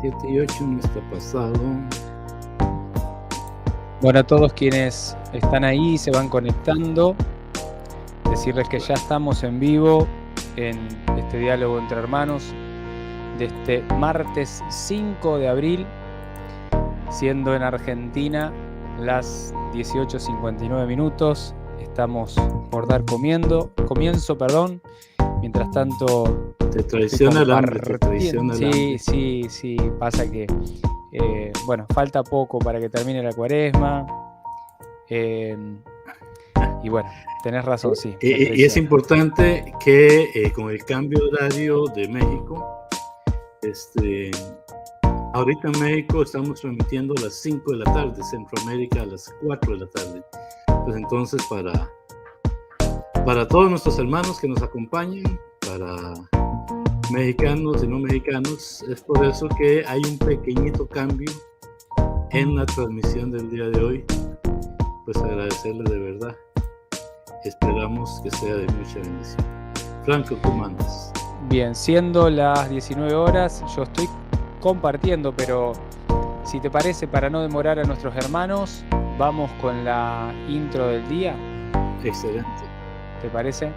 7 y 8 no está pasado. Bueno, a todos quienes están ahí, se van conectando, decirles que ya estamos en vivo en este diálogo entre hermanos de este martes 5 de abril, siendo en Argentina las 18:59 minutos. Estamos por dar comienzo. Mientras tanto, te traiciona el hambre, te compartiendo. traiciona el hambre. Sí, pasa que bueno, falta poco para que termine la cuaresma. Y bueno, tenés razón, sí. Y es importante que con el cambio horario de México, ahorita en México estamos transmitiendo a las 5 de la tarde, Centroamérica a las 4 de la tarde. Pues entonces para todos nuestros hermanos que nos acompañan, para mexicanos y no mexicanos, es por eso que hay un pequeñito cambio en la transmisión del día de hoy. Pues agradecerles de verdad. Esperamos que sea de mucha bendición. Franco, ¿tú mandas? Bien, siendo las 19 horas, yo estoy compartiendo, pero si te parece, para no demorar a nuestros hermanos, vamos con la intro del día. Excelente. ¿Te parece?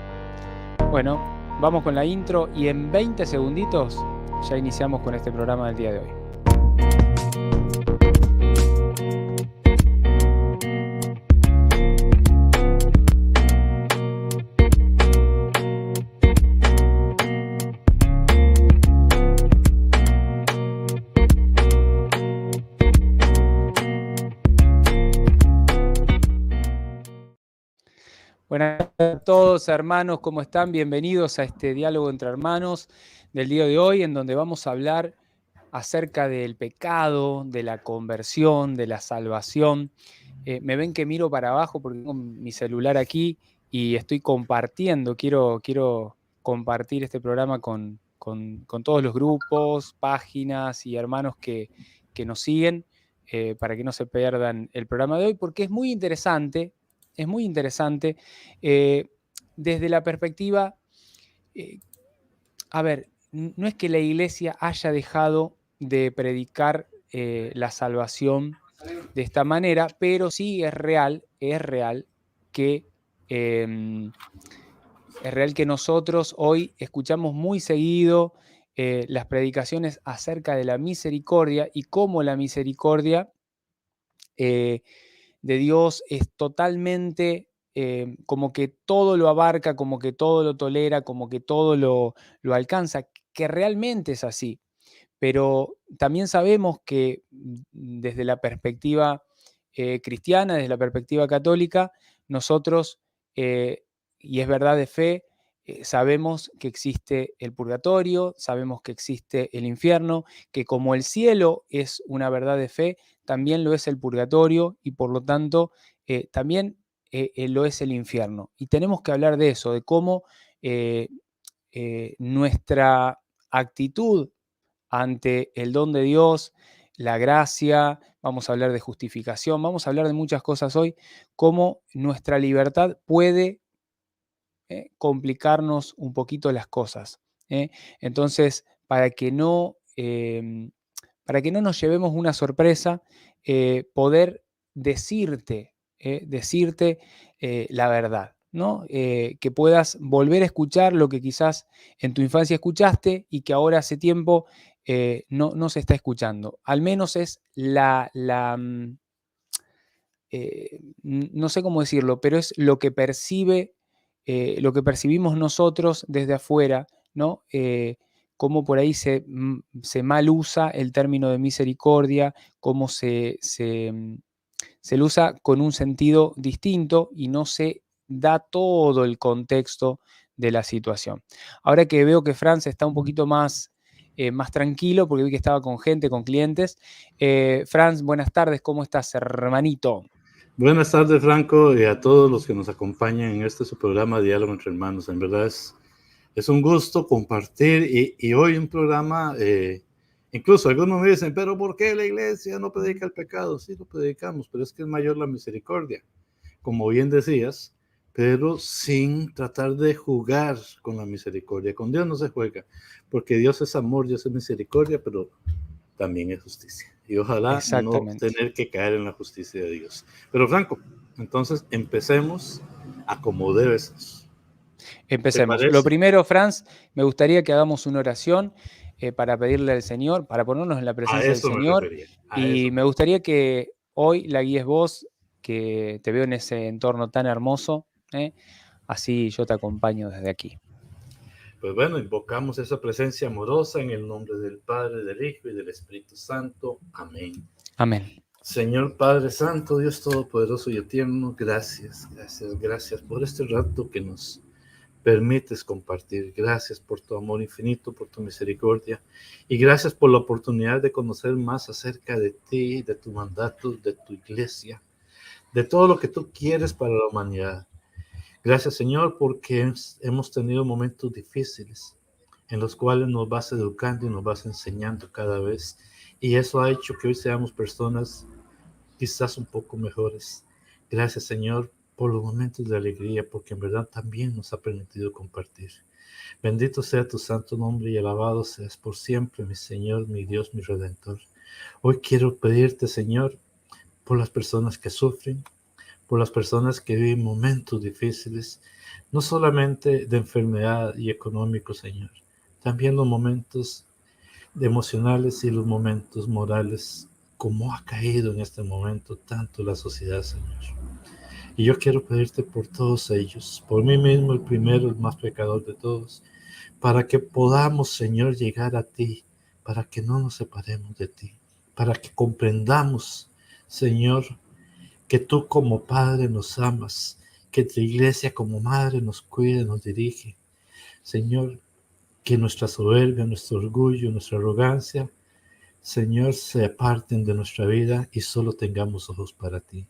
Bueno, vamos con la intro y en 20 segunditos ya iniciamos con este programa del día de hoy. Buenas a todos, hermanos, ¿cómo están? Bienvenidos a este diálogo entre hermanos del día de hoy, en donde vamos a hablar acerca del pecado, de la conversión, de la salvación. Me ven que miro para abajo porque tengo mi celular aquí y estoy compartiendo. Quiero compartir este programa con todos los grupos, páginas y hermanos que nos siguen para que no se pierdan el programa de hoy, porque es muy interesante. Es muy interesante desde la perspectiva, a ver, no es que la iglesia haya dejado de predicar la salvación de esta manera, pero sí es real que nosotros hoy escuchamos muy seguido las predicaciones acerca de la misericordia y cómo la misericordia de Dios es totalmente como que todo lo abarca, como que todo lo tolera, como que todo lo alcanza, que realmente es así. Pero también sabemos que desde la perspectiva cristiana, desde la perspectiva católica, nosotros, y es verdad de fe, sabemos que existe el purgatorio, sabemos que existe el infierno, que como el cielo es una verdad de fe, también lo es el purgatorio y por lo tanto también lo es el infierno. Y tenemos que hablar de eso, de cómo nuestra actitud ante el don de Dios, la gracia, vamos a hablar de justificación, vamos a hablar de muchas cosas hoy, cómo nuestra libertad puede complicarnos un poquito las cosas. Entonces, para que no nos llevemos una sorpresa, poder decirte la verdad, ¿no? Que puedas volver a escuchar lo que quizás en tu infancia escuchaste y que ahora hace tiempo no se está escuchando. Al menos es no sé cómo decirlo, pero es lo que percibimos nosotros desde afuera, ¿no? Cómo por ahí se mal usa el término de misericordia, cómo se lo usa con un sentido distinto y no se da todo el contexto de la situación. Ahora que veo que Franz está un poquito más tranquilo, porque vi que estaba con gente, con clientes. Franz, buenas tardes, ¿cómo estás, hermanito? Buenas tardes, Franco, y a todos los que nos acompañan en este su programa Diálogo entre Hermanos. En verdad es un gusto compartir y hoy un programa, incluso algunos me dicen, pero ¿por qué la iglesia no predica el pecado? Sí, lo predicamos, pero es que es mayor la misericordia, como bien decías, pero sin tratar de jugar con la misericordia. Con Dios no se juega, porque Dios es amor, Dios es misericordia, pero también es justicia. Y ojalá no tener que caer en la justicia de Dios. Pero Franco, entonces empecemos a como debe ser. Empecemos. Lo primero, Franz, me gustaría que hagamos una oración para pedirle al Señor, para ponernos en la presencia del Señor. Y me gustaría que hoy la guíes vos, que te veo en ese entorno tan hermoso. Así yo te acompaño desde aquí. Pues bueno, invocamos esa presencia amorosa en el nombre del Padre, del Hijo y del Espíritu Santo. Amén. Amén. Señor Padre Santo, Dios Todopoderoso y Eterno, gracias por este rato que nos permites compartir. Gracias por tu amor infinito, por tu misericordia, y gracias por la oportunidad de conocer más acerca de ti, de tu mandato, de tu iglesia, de todo lo que tú quieres para la humanidad. Gracias, Señor, porque hemos tenido momentos difíciles en los cuales nos vas educando y nos vas enseñando cada vez, y eso ha hecho que hoy seamos personas quizás un poco mejores. Gracias, Señor, por los momentos de alegría, porque en verdad también nos ha permitido compartir. Bendito sea tu santo nombre y alabado seas por siempre, mi Señor, mi Dios, mi Redentor. Hoy quiero pedirte, Señor, por las personas que sufren, por las personas que viven momentos difíciles, no solamente de enfermedad y económico, Señor, también los momentos emocionales y los momentos morales, como ha caído en este momento tanto la sociedad, Señor. Y yo quiero pedirte por todos ellos, por mí mismo, el primero, el más pecador de todos, para que podamos, Señor, llegar a ti, para que no nos separemos de ti, para que comprendamos, Señor, que tú como Padre nos amas, que tu iglesia como Madre nos cuida, nos dirige. Señor, que nuestra soberbia, nuestro orgullo, nuestra arrogancia, Señor, se aparten de nuestra vida y solo tengamos ojos para ti.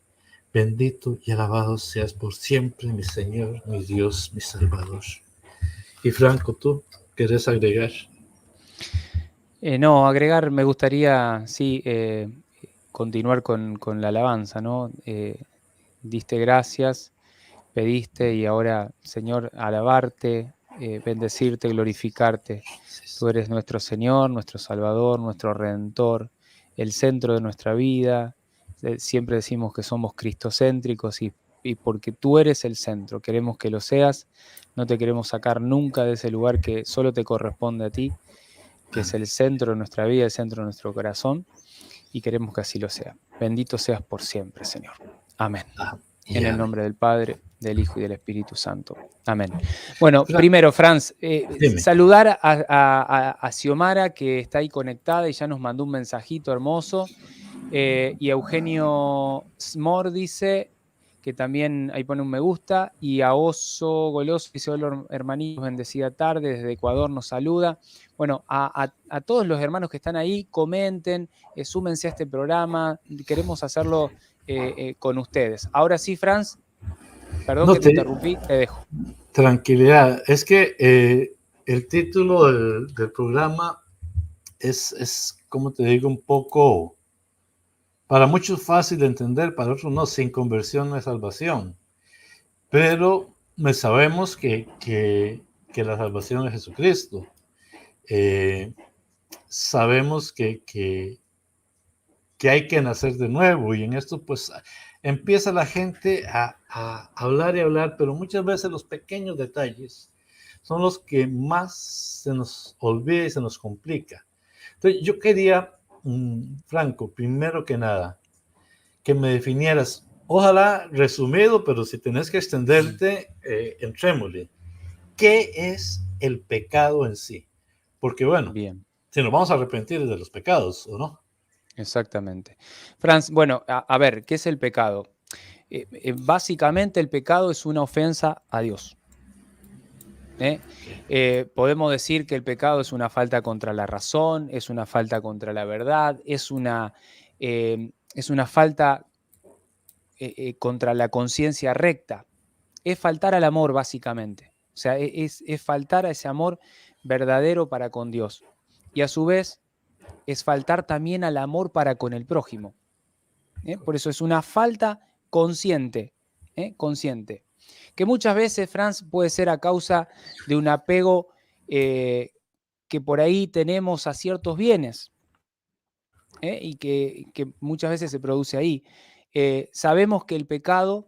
Bendito y alabado seas por siempre, mi Señor, mi Dios, mi Salvador. Y Franco, ¿tú querés agregar? No, agregar, me gustaría, sí, continuar con la alabanza, ¿no? Diste gracias, pediste y ahora, Señor, alabarte, bendecirte, glorificarte. Tú eres nuestro Señor, nuestro Salvador, nuestro Redentor, el centro de nuestra vida. Siempre decimos que somos cristocéntricos y porque tú eres el centro, queremos que lo seas, no te queremos sacar nunca de ese lugar que solo te corresponde a ti, que es el centro de nuestra vida, el centro de nuestro corazón, y queremos que así lo sea. Bendito seas por siempre, Señor. Amén. En el nombre del Padre, del Hijo y del Espíritu Santo. Amén. Bueno, primero, Franz, saludar a Xiomara, que está ahí conectada y ya nos mandó un mensajito hermoso. Y Eugenio Smor dice que también ahí pone un me gusta. Y a Oso Goloso dice: hola hermanitos, bendecida tarde, desde Ecuador nos saluda. Bueno, a todos los hermanos que están ahí, comenten, súmense a este programa. Queremos hacerlo con ustedes. Ahora sí, Franz, perdón que te interrumpí, te dejo. Tranquilidad, es que el título del programa es, como te digo, un poco, para muchos fácil de entender, para otros no. Sin conversión no hay salvación, pero sabemos que la salvación es Jesucristo. Sabemos que hay que nacer de nuevo, y en esto pues empieza la gente a hablar y hablar, pero muchas veces los pequeños detalles son los que más se nos olvida y se nos complica. Entonces yo quería, Franco, primero que nada, que me definieras, ojalá resumido, pero si tenés que extenderte, entrémosle. ¿Qué es el pecado en sí? Porque bueno, bien, si nos vamos a arrepentir de los pecados, ¿o no? Exactamente. Franz, bueno, a ver, ¿qué es el pecado? Básicamente el pecado es una ofensa a Dios. Podemos decir que el pecado es una falta contra la razón, es una falta contra la verdad, es una falta contra la conciencia recta. Es faltar al amor, básicamente. O sea, es faltar a ese amor verdadero para con Dios. Y a su vez, es faltar también al amor para con el prójimo. Por eso es una falta consciente, consciente. Que muchas veces, Franz, puede ser a causa de un apego que por ahí tenemos a ciertos bienes. y que muchas veces se produce ahí. Sabemos que el pecado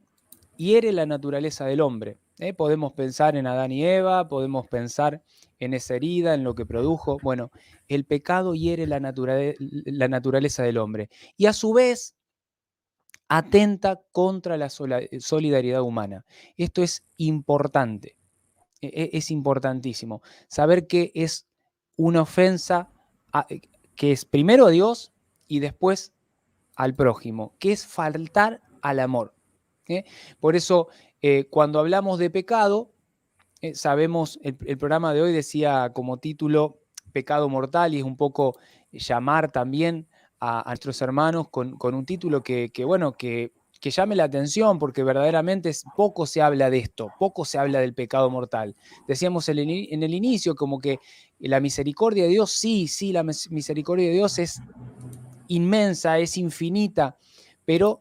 hiere la naturaleza del hombre. Podemos pensar en Adán y Eva, podemos pensar en esa herida, en lo que produjo. Bueno, el pecado hiere la naturaleza del hombre y a su vez atenta contra la solidaridad humana. Esto es importante, es importantísimo. Saber que es una ofensa que es primero a Dios y después al prójimo, que es faltar al amor. Por eso, cuando hablamos de pecado, sabemos, el programa de hoy decía como título Pecado Mortal, y es un poco llamar también a nuestros hermanos con un título que llame la atención, porque verdaderamente poco se habla de esto, poco se habla del pecado mortal. Decíamos en el inicio como que la misericordia de Dios, sí, la misericordia de Dios es inmensa, es infinita, pero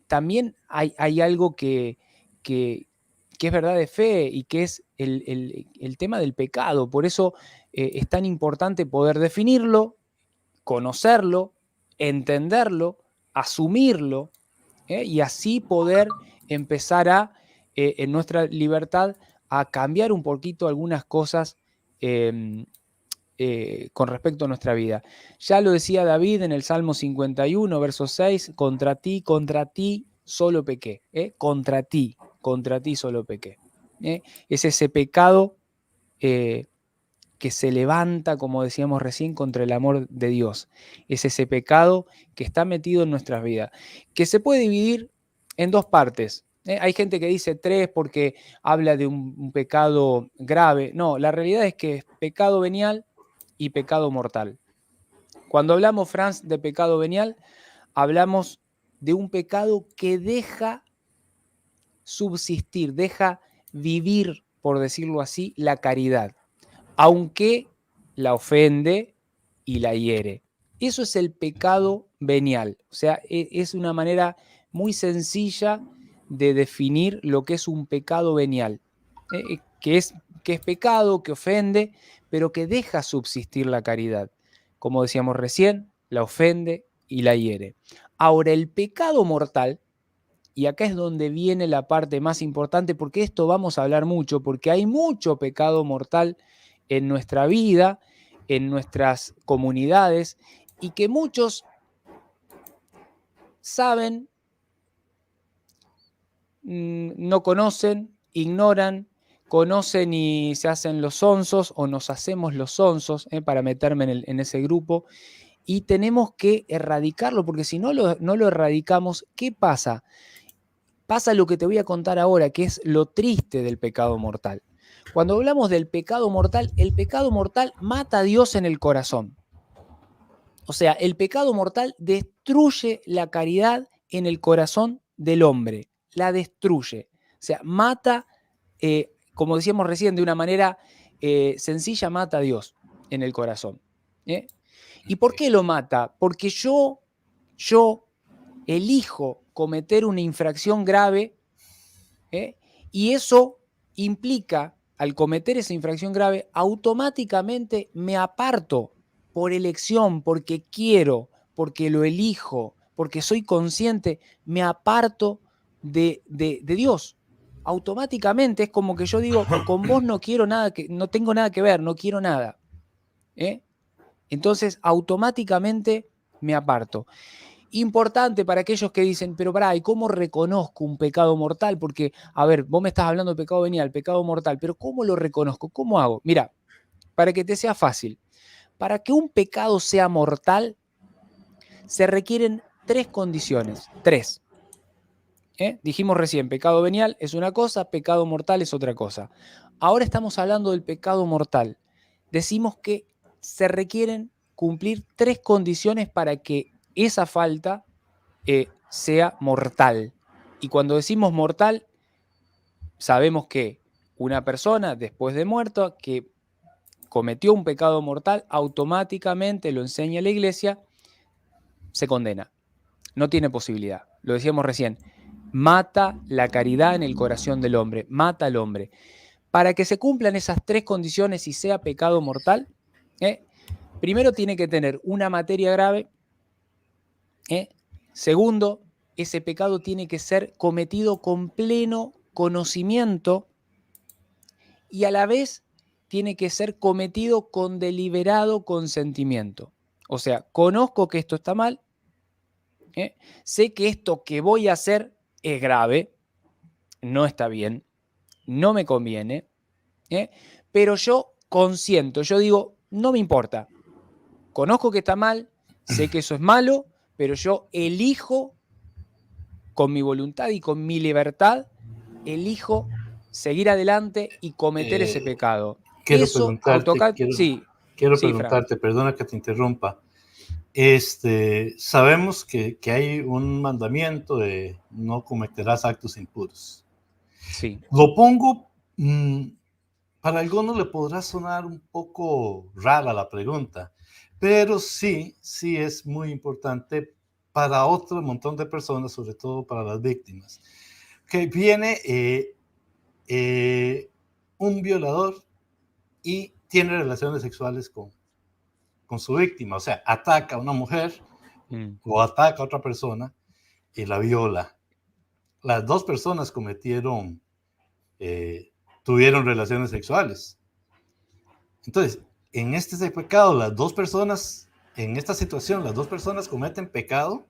también hay algo que es verdad de fe y que es el tema del pecado. Por eso es tan importante poder definirlo, conocerlo, entenderlo, asumirlo, y así poder empezar en nuestra libertad, a cambiar un poquito algunas cosas con respecto a nuestra vida. Ya lo decía David en el Salmo 51, verso 6, contra ti solo pequé, contra ti solo pequé. Es ese pecado que se levanta, como decíamos recién, contra el amor de Dios. Es ese pecado que está metido en nuestras vidas, que se puede dividir en dos partes. Hay gente que dice 3 porque habla de un pecado grave. No, la realidad es que es pecado venial y pecado mortal. Cuando hablamos, Franz, de pecado venial, hablamos de un pecado que deja subsistir, deja vivir, por decirlo así, la caridad, aunque la ofende y la hiere. Eso es el pecado venial. O sea, es una manera muy sencilla de definir lo que es un pecado venial, que es pecado, que ofende, pero que deja subsistir la caridad. Como decíamos recién, la ofende y la hiere. Ahora, el pecado mortal, y acá es donde viene la parte más importante, porque esto vamos a hablar mucho, porque hay mucho pecado mortal en nuestra vida, en nuestras comunidades, y que muchos saben, no conocen, ignoran, conocen y se hacen los sonsos, o nos hacemos los sonsos, para meterme en ese grupo, y tenemos que erradicarlo, porque si no lo erradicamos, ¿qué pasa? Pasa lo que te voy a contar ahora, que es lo triste del pecado mortal. Cuando hablamos del pecado mortal, el pecado mortal mata a Dios en el corazón. O sea, el pecado mortal destruye la caridad en el corazón del hombre, la destruye. O sea, mata, como decíamos recién, de una manera sencilla, mata a Dios en el corazón. ¿Y por qué lo mata? Porque yo elijo cometer una infracción grave, y eso implica, al cometer esa infracción grave, automáticamente me aparto por elección, porque quiero, porque lo elijo, porque soy consciente, me aparto de Dios. Automáticamente es como que yo digo, con vos no quiero nada, no tengo nada que ver, no quiero nada. Entonces, automáticamente me aparto. Importante para aquellos que dicen, pero pará, ¿y cómo reconozco un pecado mortal? Porque, a ver, vos me estás hablando de pecado venial, pecado mortal, pero ¿cómo lo reconozco? ¿Cómo hago? Mira, para que te sea fácil, para que un pecado sea mortal, se requieren 3 condiciones. 3. Dijimos recién, pecado venial es una cosa, pecado mortal es otra cosa. Ahora estamos hablando del pecado mortal. Decimos que se requieren cumplir 3 condiciones para que esa falta sea mortal. Y cuando decimos mortal, sabemos que una persona, después de muerto, que cometió un pecado mortal, automáticamente, lo enseña la Iglesia, se condena. No tiene posibilidad. Lo decíamos recién. Mata la caridad en el corazón del hombre. Mata al hombre. Para que se cumplan esas 3 condiciones y sea pecado mortal, primero tiene que tener una materia grave, Segundo, ese pecado tiene que ser cometido con pleno conocimiento y a la vez tiene que ser cometido con deliberado consentimiento. O sea, conozco que esto está mal, sé que esto que voy a hacer es grave, no está bien, no me conviene, pero yo consiento, yo digo, no me importa, conozco que está mal, sé que eso es malo, pero yo elijo con mi voluntad y con mi libertad, elijo seguir adelante y cometer ese pecado. Quiero Eso, preguntarte, sí, quiero sí, Fran. preguntarte, perdona que te interrumpa. Sabemos que hay un mandamiento de no cometerás actos impuros. Sí. Lo pongo, para algunos le podrá sonar un poco rara la pregunta, pero sí es muy importante para otro montón de personas, sobre todo para las víctimas. Que viene un violador y tiene relaciones sexuales con su víctima, o sea, ataca a una mujer o ataca a otra persona y la viola. Las dos personas tuvieron relaciones sexuales. Entonces, en este pecado, las dos personas, en esta situación, las dos personas cometen pecado.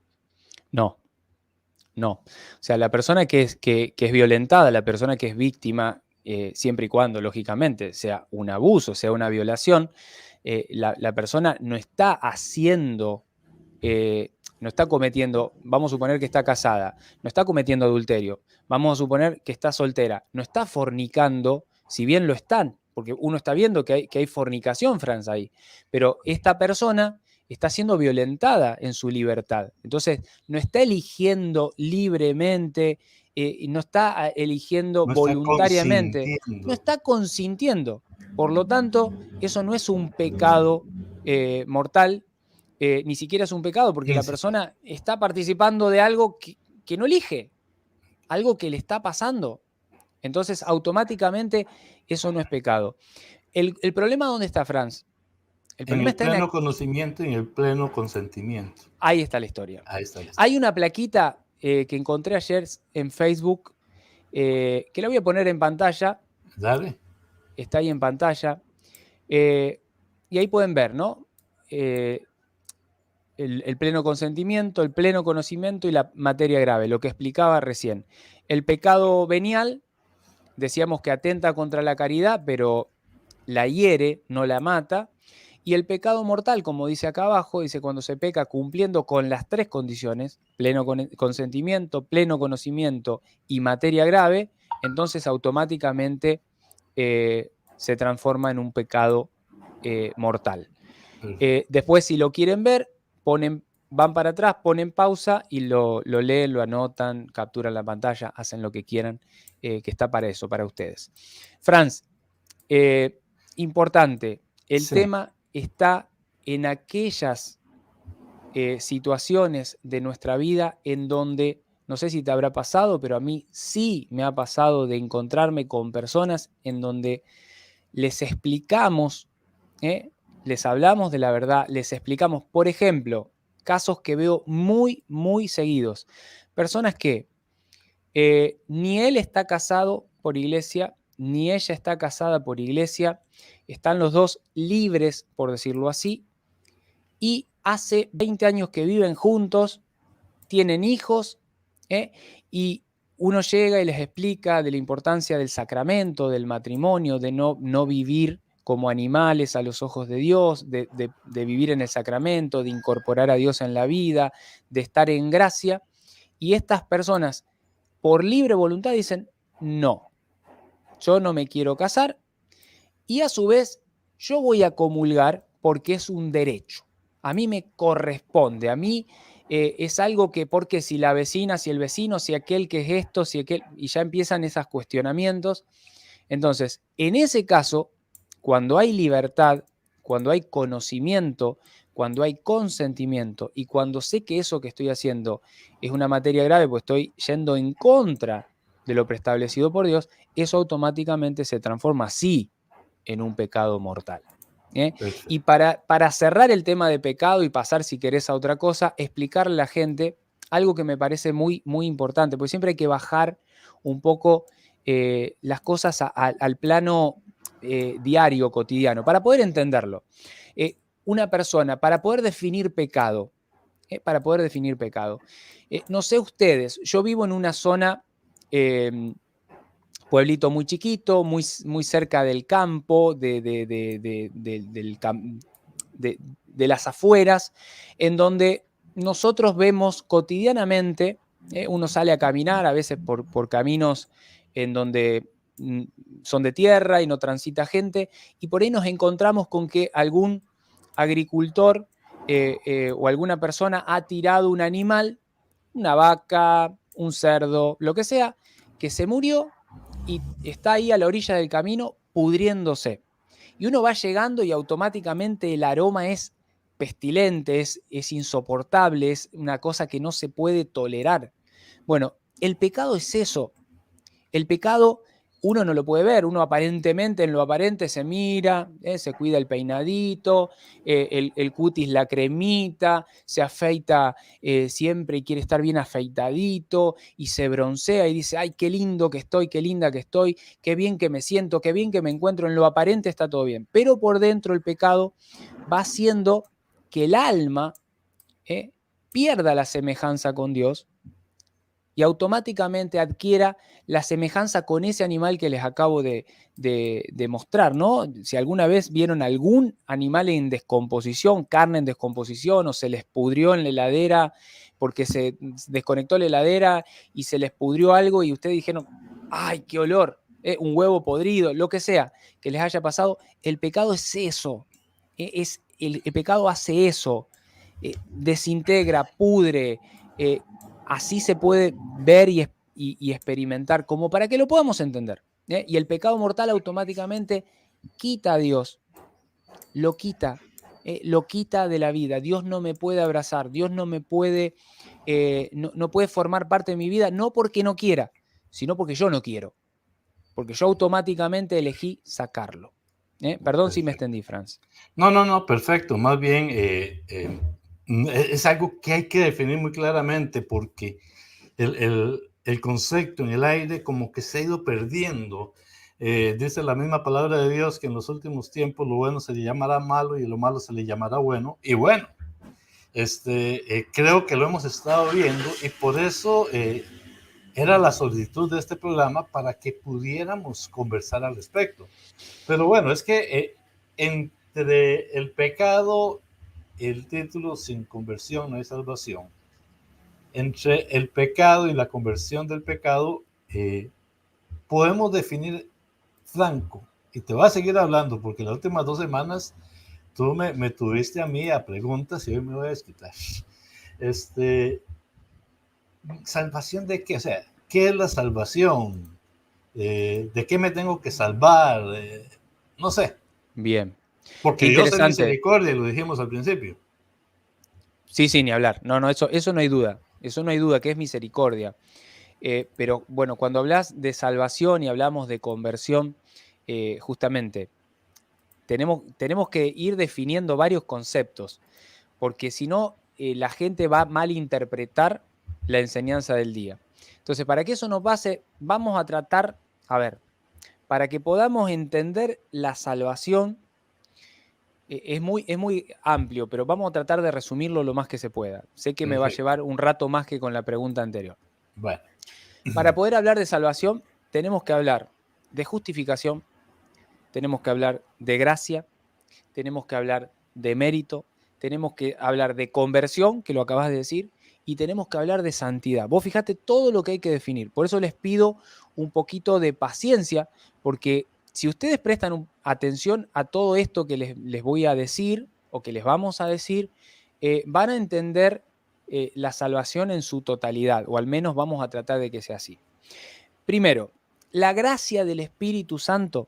No. O sea, la persona que es violentada, la persona que es víctima, siempre y cuando, lógicamente, sea un abuso, sea una violación, la persona no está haciendo, no está cometiendo, vamos a suponer que está casada, no está cometiendo adulterio, vamos a suponer que está soltera, no está fornicando, si bien lo están, porque uno está viendo que hay fornicación, Franz, ahí, pero esta persona está siendo violentada en su libertad. Entonces, no está eligiendo libremente, no está eligiendo No está voluntariamente, no consintiendo. está consintiendo. Por lo tanto, eso no es un pecado mortal, ni siquiera es un pecado, porque la persona está participando de algo que no elige, algo que le está pasando. Entonces, automáticamente, eso no es pecado. El problema, ¿dónde está, Franz? El En problema el está en... pleno conocimiento y en el pleno consentimiento. Ahí está la historia. Ahí está la historia. Hay una plaquita que encontré ayer en Facebook, que la voy a poner en pantalla. Dale. Está ahí en pantalla. Y ahí pueden ver, ¿no? El pleno consentimiento, el pleno conocimiento y la materia grave, lo que explicaba recién. El pecado venial, decíamos que atenta contra la caridad, pero la hiere, no la mata. Y el pecado mortal, como dice acá abajo, dice cuando se peca cumpliendo con las tres condiciones, pleno consentimiento, pleno conocimiento y materia grave, entonces automáticamente se transforma en un pecado mortal. Después, si lo quieren ver, van para atrás, ponen pausa y lo leen, lo anotan, capturan la pantalla, hacen lo que quieran, que está para eso, para ustedes. Franz, importante, el tema está en aquellas situaciones de nuestra vida en donde, no sé si te habrá pasado, pero a mí sí me ha pasado de encontrarme con personas en donde les explicamos, les hablamos de la verdad, les explicamos, por ejemplo, casos que veo muy, muy seguidos. Personas que ni él está casado por iglesia, ni ella está casada por iglesia, están los dos libres, por decirlo así, y hace 20 años que viven juntos, tienen hijos, y uno llega y les explica de la importancia del sacramento, del matrimonio, de no vivir como animales a los ojos de Dios, de vivir en el sacramento, de incorporar a Dios en la vida, de estar en gracia, y estas personas por libre voluntad dicen, no, yo no me quiero casar y a su vez yo voy a comulgar porque es un derecho. A mí me corresponde, a mí es algo que, porque si la vecina, si el vecino, si aquel que es esto, si aquel, y ya empiezan esos cuestionamientos. Entonces, en ese caso, cuando hay libertad, cuando hay conocimiento, cuando hay consentimiento y cuando sé que eso que estoy haciendo es una materia grave, pues estoy yendo en contra de lo preestablecido por Dios, eso automáticamente se transforma, sí, en un pecado mortal. Y para cerrar el tema de pecado y pasar, si querés, a otra cosa, explicarle a la gente algo que me parece muy, muy importante, porque siempre hay que bajar un poco las cosas al plano diario, cotidiano, para poder entenderlo. Una persona, para poder definir pecado, no sé ustedes, yo vivo en una zona, pueblito muy chiquito, muy, muy cerca del campo, de las afueras, en donde nosotros vemos cotidianamente, uno sale a caminar, a veces por caminos en donde son de tierra y no transita gente, y por ahí nos encontramos con que algún agricultor o alguna persona ha tirado un animal, una vaca, un cerdo, lo que sea, que se murió y está ahí a la orilla del camino pudriéndose. Y uno va llegando y automáticamente el aroma es pestilente, es insoportable, es una cosa que no se puede tolerar. Bueno, el pecado es eso. El pecado uno no lo puede ver, uno aparentemente en lo aparente se mira, se cuida el peinadito, el cutis, la cremita, se afeita siempre y quiere estar bien afeitadito y se broncea y dice, ay, qué lindo que estoy, qué linda que estoy, qué bien que me siento, qué bien que me encuentro, en lo aparente está todo bien. Pero por dentro el pecado va haciendo que el alma pierda la semejanza con Dios y automáticamente adquiera la semejanza con ese animal que les acabo de mostrar, ¿no? Si alguna vez vieron algún animal en descomposición, carne en descomposición, o se les pudrió en la heladera porque se desconectó la heladera y se les pudrió algo y ustedes dijeron, ¡ay, qué olor! Un huevo podrido, lo que sea que les haya pasado, el pecado es eso, el pecado hace eso, desintegra, pudre, así se puede ver y experimentar, como para que lo podamos entender. Y el pecado mortal automáticamente quita a Dios, lo quita de la vida. Dios no me puede abrazar, Dios no me puede, no puede formar parte de mi vida, no porque no quiera, sino porque yo no quiero, porque yo automáticamente elegí sacarlo. Perdón si me extendí, Franz. No, perfecto. Más bien es algo que hay que definir muy claramente porque el concepto en el aire como que se ha ido perdiendo. Dice la misma palabra de Dios que en los últimos tiempos lo bueno se le llamará malo y lo malo se le llamará bueno. Y bueno, creo que lo hemos estado viendo y por eso era la solicitud de este programa para que pudiéramos conversar al respecto. Pero bueno, es que entre el pecado, el título sin conversión no hay salvación, entre el pecado y la conversión del pecado, podemos definir franco, y te voy a seguir hablando porque las últimas 2 semanas tú me tuviste a mí a preguntas y hoy me voy a desquitar. ¿Salvación de qué? O sea, ¿qué es la salvación? ¿De qué me tengo que salvar? No sé. Bien. Porque Dios es misericordia, lo dijimos al principio. Sí, ni hablar. No, eso no hay duda. Eso no hay duda, que es misericordia. Pero bueno, cuando hablas de salvación y hablamos de conversión, justamente tenemos que ir definiendo varios conceptos, porque si no, la gente va a malinterpretar la enseñanza del día. Entonces, para que eso no pase, vamos a tratar, para que podamos entender la salvación, es muy amplio, pero vamos a tratar de resumirlo lo más que se pueda. Sé que me va a llevar un rato más que con la pregunta anterior. Bueno. Para poder hablar de salvación, tenemos que hablar de justificación, tenemos que hablar de gracia, tenemos que hablar de mérito, tenemos que hablar de conversión, que lo acabas de decir, y tenemos que hablar de santidad. Vos fijate todo lo que hay que definir. Por eso les pido un poquito de paciencia, porque si ustedes prestan atención a todo esto que les voy a decir o que les vamos a decir, van a entender la salvación en su totalidad, o al menos vamos a tratar de que sea así. Primero, la gracia del Espíritu Santo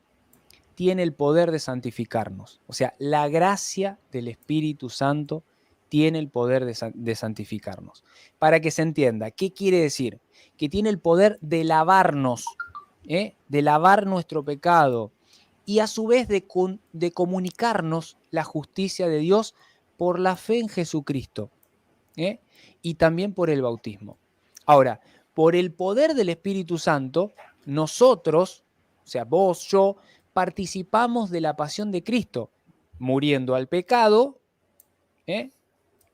tiene el poder de santificarnos. O sea, la gracia del Espíritu Santo tiene el poder de santificarnos. Para que se entienda, ¿qué quiere decir? Que tiene el poder de lavarnos, de lavar nuestro pecado, y a su vez de comunicarnos la justicia de Dios por la fe en Jesucristo, ¿eh? Y también por el bautismo. Ahora, por el poder del Espíritu Santo, nosotros, o sea, vos, yo, participamos de la pasión de Cristo, muriendo al pecado, ¿eh?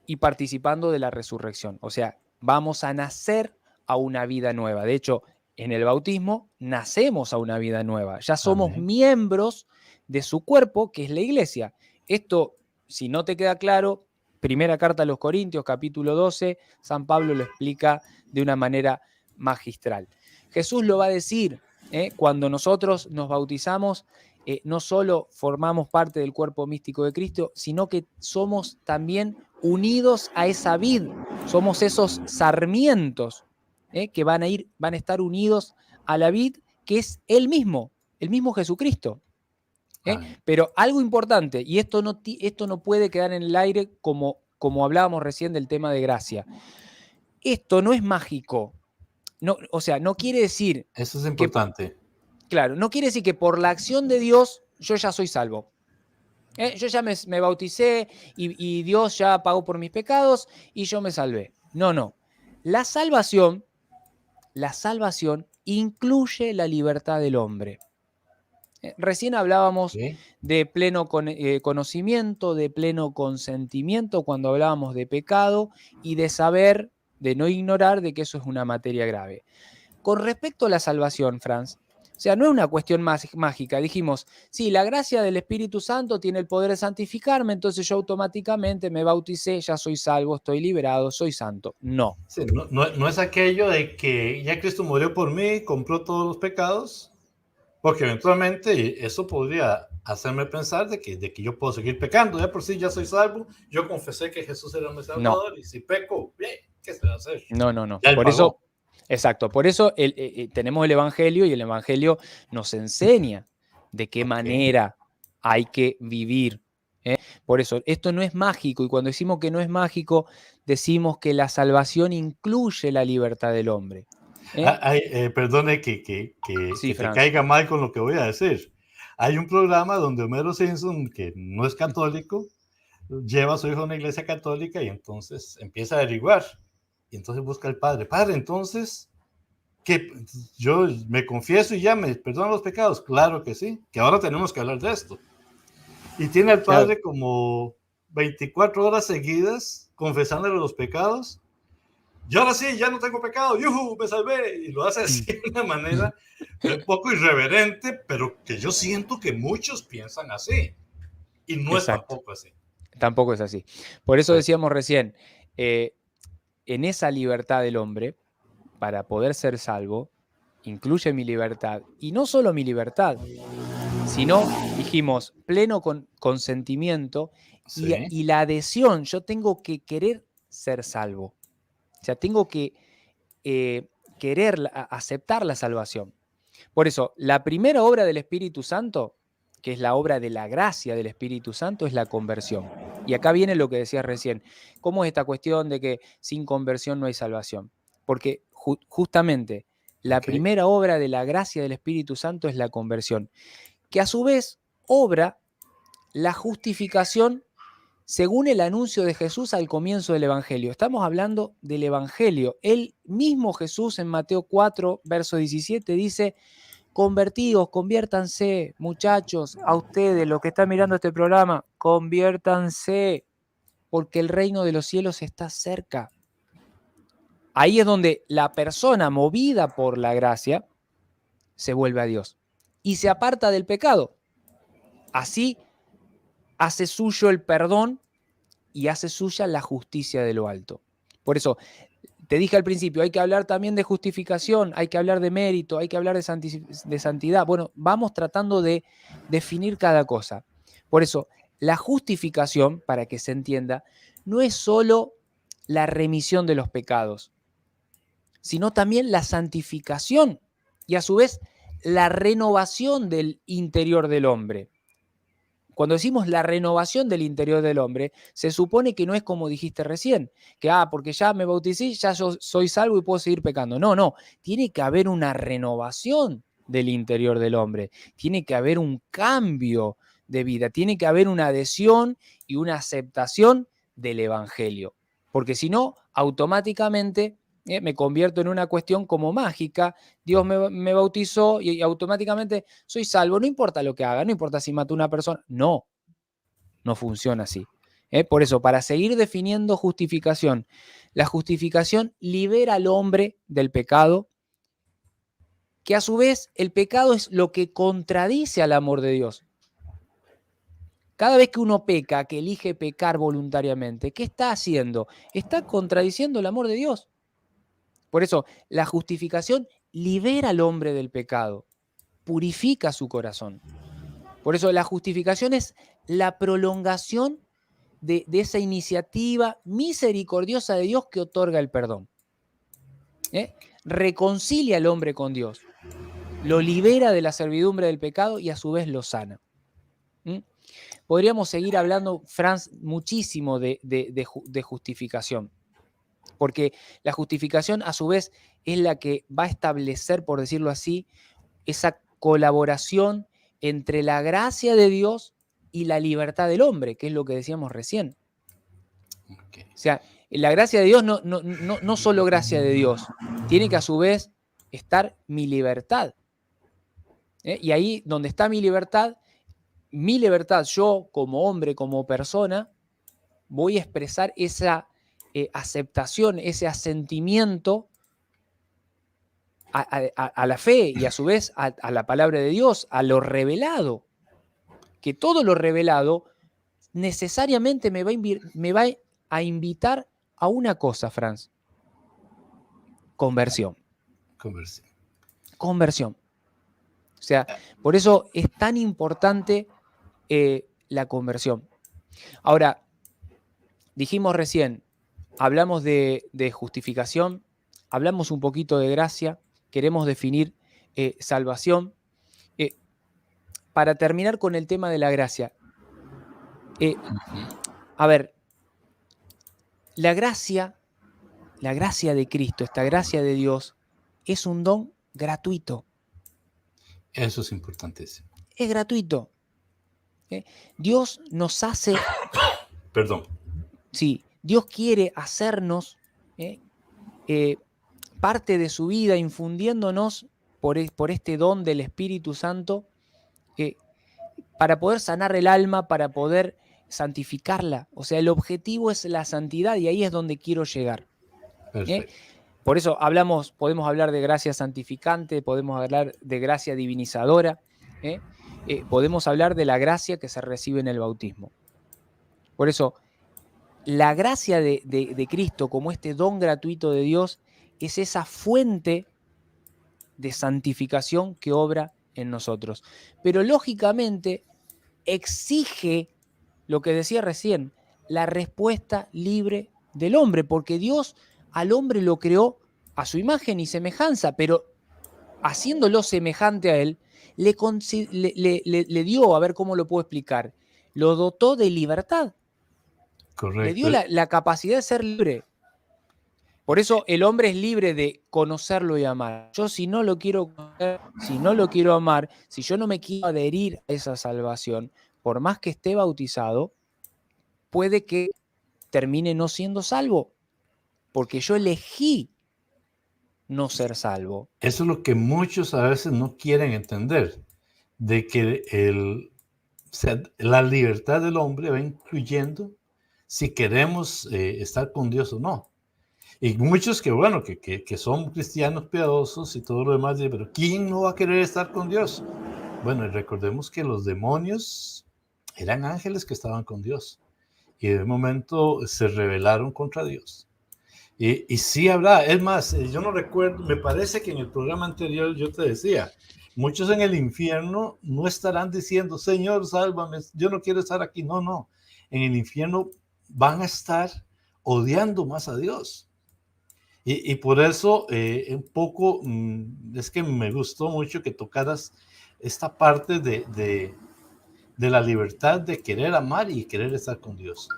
Y participando de la resurrección. O sea, vamos a nacer a una vida nueva. De hecho, en el bautismo nacemos a una vida nueva. Ya somos Amén. miembros de su cuerpo, que es la iglesia. Esto, si no te queda claro, primera carta a los Corintios, capítulo 12, San Pablo lo explica de una manera magistral. Jesús lo va a decir, cuando nosotros nos bautizamos, no solo formamos parte del cuerpo místico de Cristo, sino que somos también unidos a esa vid. Somos esos sarmientos que van a estar unidos a la vid, que es el mismo Jesucristo. Pero algo importante, y esto no puede quedar en el aire como hablábamos recién del tema de gracia. Esto no es mágico. No, o sea, no quiere decir... Eso es importante. Claro, no quiere decir que por la acción de Dios yo ya soy salvo. Yo ya me bauticé y Dios ya pagó por mis pecados y yo me salvé. No. La salvación incluye la libertad del hombre. Recién hablábamos de pleno conocimiento, de pleno consentimiento cuando hablábamos de pecado y de saber, de no ignorar de que eso es una materia grave. Con respecto a la salvación, Franz, o sea, no es una cuestión mágica. Dijimos, sí, la gracia del Espíritu Santo tiene el poder de santificarme, entonces yo automáticamente me bauticé, ya soy salvo, estoy liberado, soy santo. No. Sí, no es aquello de que ya Cristo murió por mí, compró todos los pecados, porque eventualmente eso podría hacerme pensar de que yo puedo seguir pecando. Ya por sí ya soy salvo, yo confesé que Jesús era mi Salvador, y si peco, bien, ¿qué se va a hacer? No. Ya Por pagó. eso... Exacto, por eso tenemos el Evangelio y el Evangelio nos enseña de qué manera hay que vivir. Por eso, esto no es mágico y cuando decimos que no es mágico, decimos que la salvación incluye la libertad del hombre. Perdone que Sí, te caiga mal con lo que voy a decir. Hay un programa donde Homero Simpson, que no es católico, lleva a su hijo a una iglesia católica y entonces empieza a averiguar. Y entonces busca al padre. Padre, entonces, ¿qué? Yo me confieso y ya me perdonan los pecados. Claro que sí, que ahora tenemos que hablar de esto. Y tiene al padre como 24 horas seguidas confesándole los pecados. Y ahora sí, ya no tengo pecado, ¡yuhu! Me salvé. Y lo hace así de una manera un poco irreverente, pero que yo siento que muchos piensan así. Y no es tampoco así. Tampoco es así. Por eso decíamos recién, en esa libertad del hombre, para poder ser salvo, incluye mi libertad. Y no solo mi libertad, sino, dijimos, pleno consentimiento y la adhesión. Yo tengo que querer ser salvo. O sea, tengo que querer aceptar la salvación. Por eso, la primera obra del Espíritu Santo, que es la obra de la gracia del Espíritu Santo, es la conversión. Y acá viene lo que decías recién. ¿Cómo es esta cuestión de que sin conversión no hay salvación? Porque justamente la primera obra de la gracia del Espíritu Santo es la conversión, que a su vez obra la justificación según el anuncio de Jesús al comienzo del Evangelio. Estamos hablando del Evangelio. El mismo Jesús en Mateo 4, verso 17 dice: convertidos, conviértanse, muchachos, a ustedes, los que están mirando este programa, conviértanse, porque el reino de los cielos está cerca. Ahí es donde la persona movida por la gracia se vuelve a Dios y se aparta del pecado. Así hace suyo el perdón y hace suya la justicia de lo alto. Por eso, te dije al principio, hay que hablar también de justificación, hay que hablar de mérito, hay que hablar de santidad. Bueno, vamos tratando de definir cada cosa. Por eso, la justificación, para que se entienda, no es solo la remisión de los pecados, sino también la santificación y a su vez la renovación del interior del hombre. Cuando decimos la renovación del interior del hombre, se supone que no es como dijiste recién, que porque ya me bauticé, ya yo soy salvo y puedo seguir pecando. No, tiene que haber una renovación del interior del hombre. Tiene que haber un cambio de vida, tiene que haber una adhesión y una aceptación del evangelio, porque si no, automáticamente me convierto en una cuestión como mágica. Dios me bautizó y automáticamente soy salvo, no importa lo que haga, no importa si mato a una persona. No funciona así. Por eso, para seguir definiendo justificación, la justificación libera al hombre del pecado, que a su vez el pecado es lo que contradice al amor de Dios. Cada vez que uno peca, que elige pecar voluntariamente, ¿qué está haciendo? Está contradiciendo el amor de Dios. Por eso, la justificación libera al hombre del pecado, purifica su corazón. Por eso, la justificación es la prolongación de esa iniciativa misericordiosa de Dios que otorga el perdón. Reconcilia al hombre con Dios, lo libera de la servidumbre del pecado y a su vez lo sana. Podríamos seguir hablando, Franz, muchísimo de justificación, porque la justificación a su vez es la que va a establecer, por decirlo así, esa colaboración entre la gracia de Dios y la libertad del hombre, que es lo que decíamos recién. Okay. O sea, la gracia de Dios no solo gracia de Dios, tiene que a su vez estar mi libertad. Y ahí donde está mi libertad, yo como hombre, como persona, voy a expresar esa aceptación, ese asentimiento a la fe y a su vez a la palabra de Dios, a lo revelado. Que todo lo revelado necesariamente me va a invitar a una cosa, Franz. Conversión. Conversión. O sea, por eso es tan importante la conversión. Ahora, dijimos recién, hablamos de justificación, hablamos un poquito de gracia, queremos definir salvación. Para terminar con el tema de la gracia, a ver, la gracia de Cristo, esta gracia de Dios, es un don gratuito. Eso es importantísimo. Es gratuito. Dios nos hace... Perdón. Sí, Dios quiere hacernos parte de su vida, infundiéndonos por este don del Espíritu Santo, para poder sanar el alma, para poder santificarla. O sea, el objetivo es la santidad y ahí es donde quiero llegar. Por eso podemos hablar de gracia santificante, podemos hablar de gracia divinizadora, podemos hablar de la gracia que se recibe en el bautismo. Por eso, la gracia de Cristo como este don gratuito de Dios es esa fuente de santificación que obra en nosotros. Pero lógicamente exige lo que decía recién, la respuesta libre del hombre, porque Dios al hombre lo creó a su imagen y semejanza, pero haciéndolo semejante a él, le dio, a ver cómo lo puedo explicar, lo dotó de libertad. Correcto. Le dio la capacidad de ser libre. Por eso el hombre es libre de conocerlo y amar. Yo si no lo quiero conocer, si no lo quiero amar, si yo no me quiero adherir a esa salvación, por más que esté bautizado, puede que termine no siendo salvo, porque yo elegí no ser salvo. Eso es lo que muchos a veces no quieren entender, de que la libertad del hombre va incluyendo si queremos estar con Dios o no. Y muchos que, bueno, que son cristianos piadosos y todo lo demás, pero ¿quién no va a querer estar con Dios? Bueno, y recordemos que los demonios eran ángeles que estaban con Dios y de momento se rebelaron contra Dios. Y sí habrá, es más, yo no recuerdo, me parece que en el programa anterior yo te decía, muchos en el infierno no estarán diciendo, Señor, sálvame, yo no quiero estar aquí. No, en el infierno van a estar odiando más a Dios. Y por eso un poco es que me gustó mucho que tocaras esta parte de la libertad de querer amar y querer estar con Dios.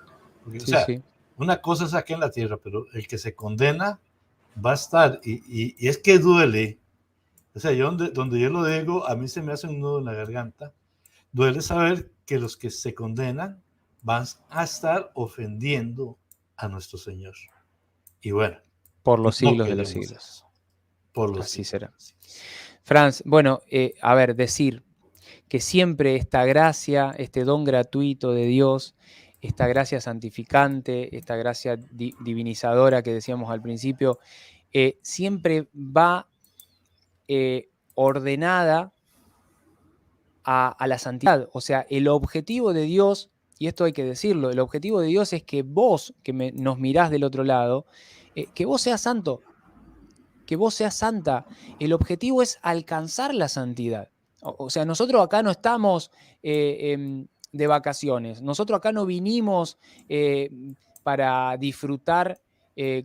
Porque, sí, o sea, sí. Una cosa es aquí en la tierra, pero el que se condena va a estar. Y es que duele O sea, yo donde yo lo digo, a mí se me hace un nudo en la garganta. Duele saber que los que se condenan van a estar ofendiendo a nuestro Señor. Y bueno, por los no siglos de los queremos siglos. eso. Por los Así siglos. será. Franz, bueno, a ver, decir que siempre esta gracia, este don gratuito de Dios, esta gracia santificante, esta gracia divinizadora que decíamos al principio, siempre va ordenada a la santidad. O sea, el objetivo de Dios, y esto hay que decirlo, el objetivo de Dios es que vos, que nos mirás del otro lado, que vos seas santo, que vos seas santa. El objetivo es alcanzar la santidad. O sea, nosotros acá no estamos de vacaciones, nosotros acá no vinimos para disfrutar,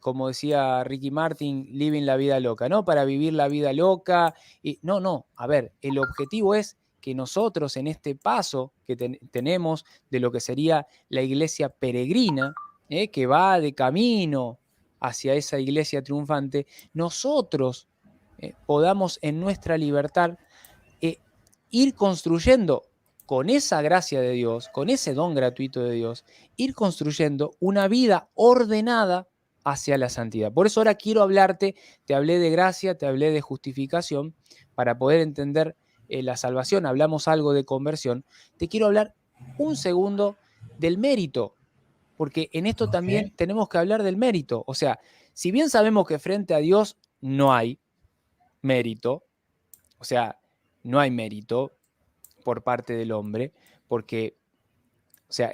como decía Ricky Martin, living la vida loca, ¿no? Para vivir la vida loca. No, a ver, el objetivo es que nosotros en este paso que tenemos de lo que sería la iglesia peregrina, que va de camino hacia esa iglesia triunfante, nosotros podamos en nuestra libertad ir construyendo con esa gracia de Dios, con ese don gratuito de Dios, ir construyendo una vida ordenada hacia la santidad. Por eso ahora quiero hablarte, te hablé de gracia, te hablé de justificación, para poder entender la salvación, hablamos algo de conversión, te quiero hablar un segundo del mérito, porque en esto también tenemos que hablar del mérito. O sea, si bien sabemos que frente a Dios no hay mérito, o sea, no hay mérito por parte del hombre, porque, o sea,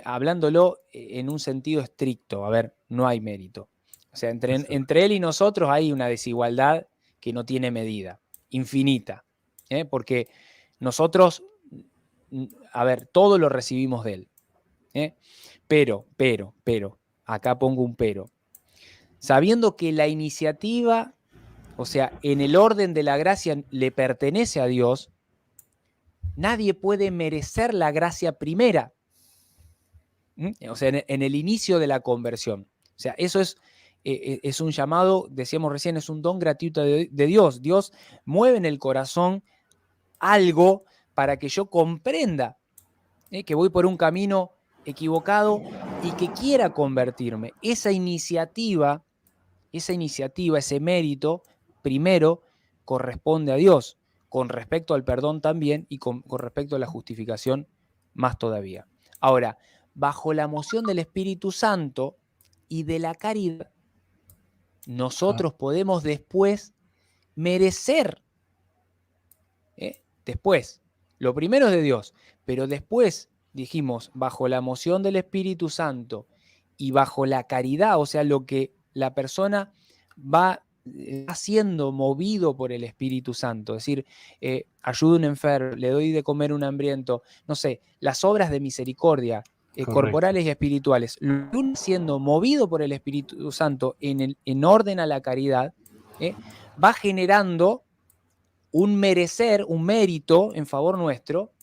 hablándolo en un sentido estricto, a ver, no hay mérito. O sea, entre él y nosotros hay una desigualdad que no tiene medida, infinita, porque nosotros, a ver, todo lo recibimos de él. Pero, acá pongo un pero. Sabiendo que la iniciativa, o sea, en el orden de la gracia le pertenece a Dios, nadie puede merecer la gracia primera. O sea, en el inicio de la conversión. O sea, eso es un llamado, decíamos recién, es un don gratuito de Dios. Dios mueve en el corazón algo para que yo comprenda que voy por un camino equivocado y que quiera convertirme. Esa iniciativa, ese mérito, primero corresponde a Dios, con respecto al perdón también y con respecto a la justificación más todavía. Ahora, bajo la moción del Espíritu Santo y de la caridad, nosotros podemos después merecer. Después, lo primero es de Dios, pero después dijimos, bajo la moción del Espíritu Santo y bajo la caridad, o sea, lo que la persona va siendo movido por el Espíritu Santo, es decir, ayudo a un enfermo, le doy de comer a un hambriento, no sé, las obras de misericordia corporales y espirituales, lo que uno siendo movido por el Espíritu Santo en orden a la caridad, va generando un merecer, un mérito en favor nuestro,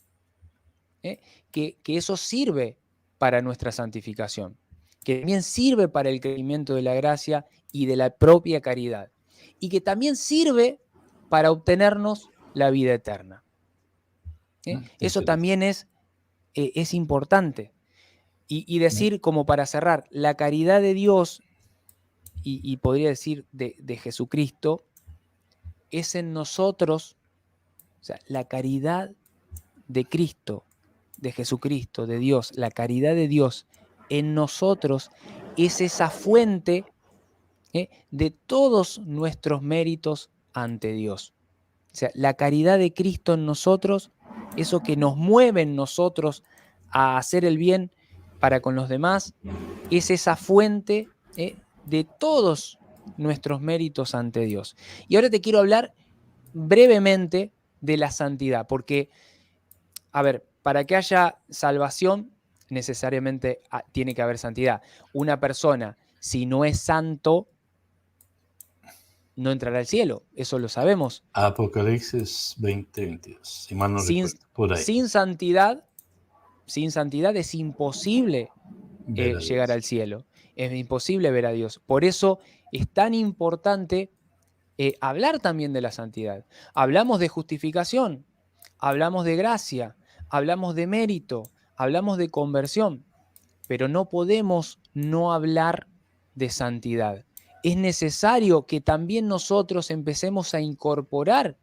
que eso sirve para nuestra santificación, que también sirve para el crecimiento de la gracia y de la propia caridad, y que también sirve para obtenernos la vida eterna. Eso también es importante. Y decir, como para cerrar, la caridad de Dios, y podría decir de Jesucristo, es en nosotros, o sea, la caridad de Cristo, de Jesucristo, de Dios, la caridad de Dios en nosotros es esa fuente de todos nuestros méritos ante Dios. O sea, la caridad de Cristo en nosotros, eso que nos mueve en nosotros a hacer el bien para con los demás, es esa fuente de todos nuestros méritos ante Dios. Y ahora te quiero hablar brevemente de la santidad, porque, a ver, para que haya salvación, necesariamente tiene que haber santidad. Una persona, si no es santo, no entrará al cielo, eso lo sabemos. Apocalipsis 20:22, si mal no recuerdo, por ahí. Sin santidad es imposible llegar al cielo, es imposible ver a Dios. Por eso es tan importante hablar también de la santidad. Hablamos de justificación, hablamos de gracia, hablamos de mérito, hablamos de conversión, pero no podemos no hablar de santidad. Es necesario que también nosotros empecemos a incorporar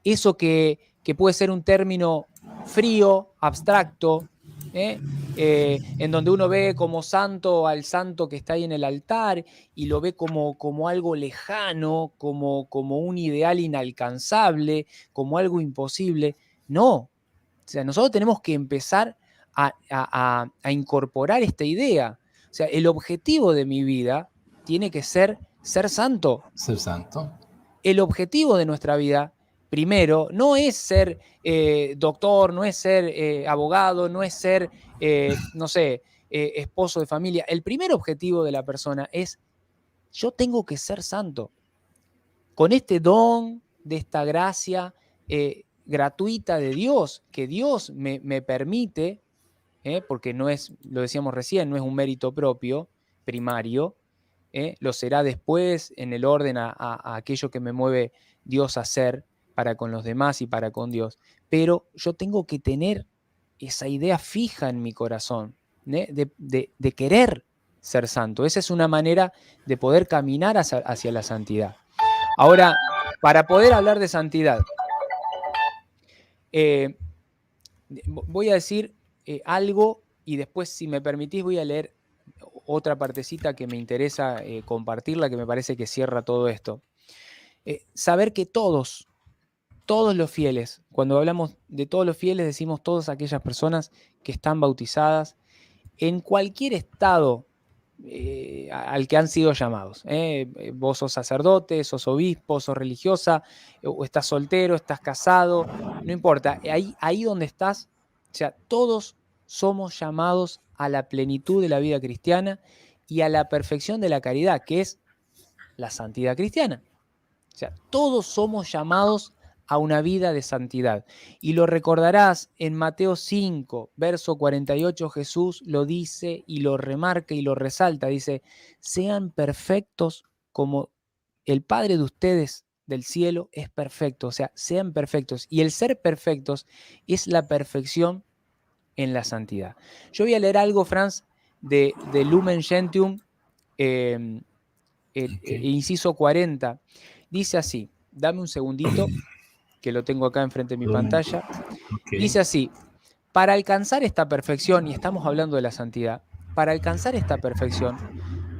eso que puede ser un término frío, abstracto, en donde uno ve como santo al santo que está ahí en el altar y lo ve como algo lejano, como un ideal inalcanzable, como algo imposible. No, o sea, nosotros tenemos que empezar a incorporar esta idea. O sea, el objetivo de mi vida tiene que ser santo. Ser santo. El objetivo de nuestra vida, primero, no es ser doctor, no es ser abogado, no es ser, no sé, esposo de familia. El primer objetivo de la persona es, yo tengo que ser santo. Con este don, de esta gracia gratuita de Dios, que Dios me permite, porque no es, lo decíamos recién, no es un mérito propio, primario, lo será después en el orden a aquello que me mueve Dios a hacer para con los demás y para con Dios. Pero yo tengo que tener esa idea fija en mi corazón, de querer ser santo. Esa es una manera de poder caminar hacia la santidad. Ahora, para poder hablar de santidad, voy a decir algo y después, si me permitís, voy a leer otra partecita que me interesa compartirla, que me parece que cierra todo esto. Saber que todos los fieles, cuando hablamos de todos los fieles, decimos todas aquellas personas que están bautizadas en cualquier estado al que han sido llamados. Vos sos sacerdote, sos obispo, sos religiosa, o estás soltero, estás casado, no importa. Ahí donde estás, o sea, todos somos llamados a la plenitud de la vida cristiana y a la perfección de la caridad, que es la santidad cristiana. O sea, todos somos llamados a una vida de santidad. Y lo recordarás en Mateo 5, verso 48, Jesús lo dice y lo remarca y lo resalta. Dice, sean perfectos como el Padre de ustedes del cielo es perfecto. O sea, sean perfectos. Y el ser perfectos es la perfección en la santidad. Yo voy a leer algo, Franz, de Lumen Gentium, inciso 40. Dice así, dame un segundito, que lo tengo acá enfrente de mi pantalla. Okay. Dice así, para alcanzar esta perfección, y estamos hablando de la santidad, para alcanzar esta perfección,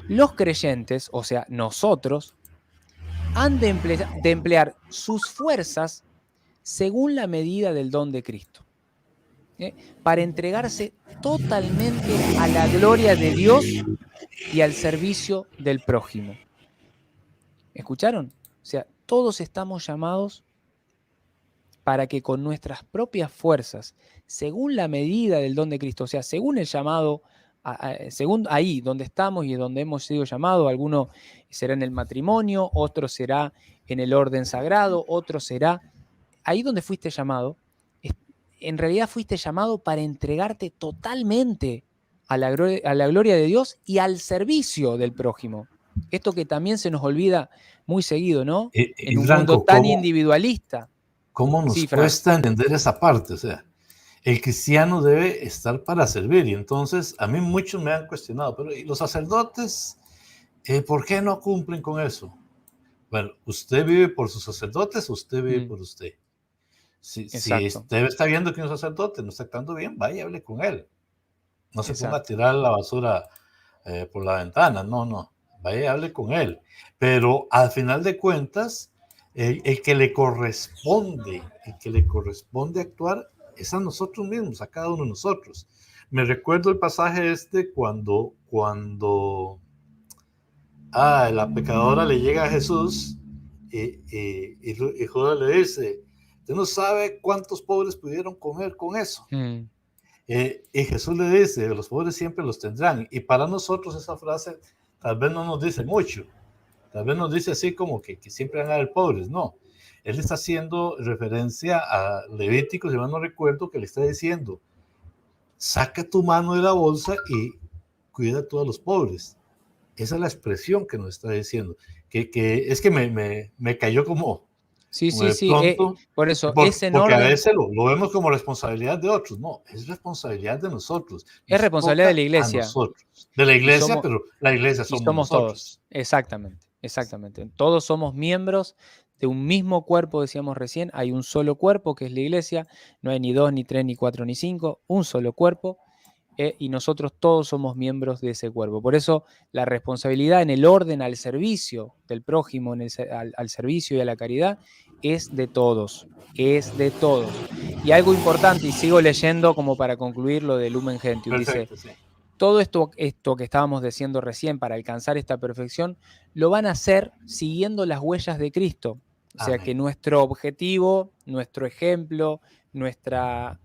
los creyentes, o sea, nosotros, han de emplear sus fuerzas según la medida del don de Cristo, para entregarse totalmente a la gloria de Dios y al servicio del prójimo. ¿Escucharon? O sea, todos estamos llamados para que con nuestras propias fuerzas, según la medida del don de Cristo, o sea, según el llamado, según ahí donde estamos y donde hemos sido llamados, alguno será en el matrimonio, otro será en el orden sagrado, otro será ahí donde fuiste llamado. En realidad fuiste llamado para entregarte totalmente a la gloria de Dios y al servicio del prójimo. Esto que también se nos olvida muy seguido, ¿no? En un mundo tan individualista. ¿Cómo nos cuesta entender esa parte? O sea, el cristiano debe estar para servir. Y entonces, a mí muchos me han cuestionado, pero ¿y los sacerdotes? ¿Por qué no cumplen con eso? Bueno, ¿usted vive por sus sacerdotes o usted vive por usted? Si usted está viendo que un sacerdote no está actuando bien, vaya y hable con él. No se ponga a tirar la basura por la ventana, no. Vaya y hable con él. Pero al final de cuentas, el que le corresponde actuar es a nosotros mismos, a cada uno de nosotros. Me recuerdo el pasaje cuando la pecadora le llega a Jesús y Judas le dice, usted no sabe cuántos pobres pudieron comer con eso. Y Jesús le dice, los pobres siempre los tendrán. Y para nosotros esa frase tal vez no nos dice mucho. Tal vez nos dice así como que siempre van a haber pobres. No, él está haciendo referencia a Levítico, si mal no recuerdo, que le está diciendo, saca tu mano de la bolsa y cuida a todos los pobres. esa es la expresión que nos está diciendo. Que es que me cayó como Sí, sí, de sí. pronto, Por eso, es en porque a orden. veces lo vemos como responsabilidad de otros. No, es responsabilidad de nosotros. Es Nos responsabilidad de toca la a iglesia. nosotros. De la Y iglesia, somos, pero la iglesia y somos somos todos. nosotros. Exactamente, exactamente. Todos somos miembros de un mismo cuerpo, decíamos recién. Hay un solo cuerpo, que es la iglesia. No hay ni dos, ni tres, ni cuatro, ni cinco. Un solo cuerpo. Y nosotros todos somos miembros de ese cuerpo. Por eso la responsabilidad en el orden al servicio del prójimo, al servicio y a la caridad, es de todos. Es de todos. Y algo importante, y sigo leyendo como para concluir lo de Lumen Gentium, dice: Perfecto, sí. todo esto que estábamos diciendo recién para alcanzar esta perfección, lo van a hacer siguiendo las huellas de Cristo. O sea que Amén. nuestro objetivo, nuestro ejemplo, nuestra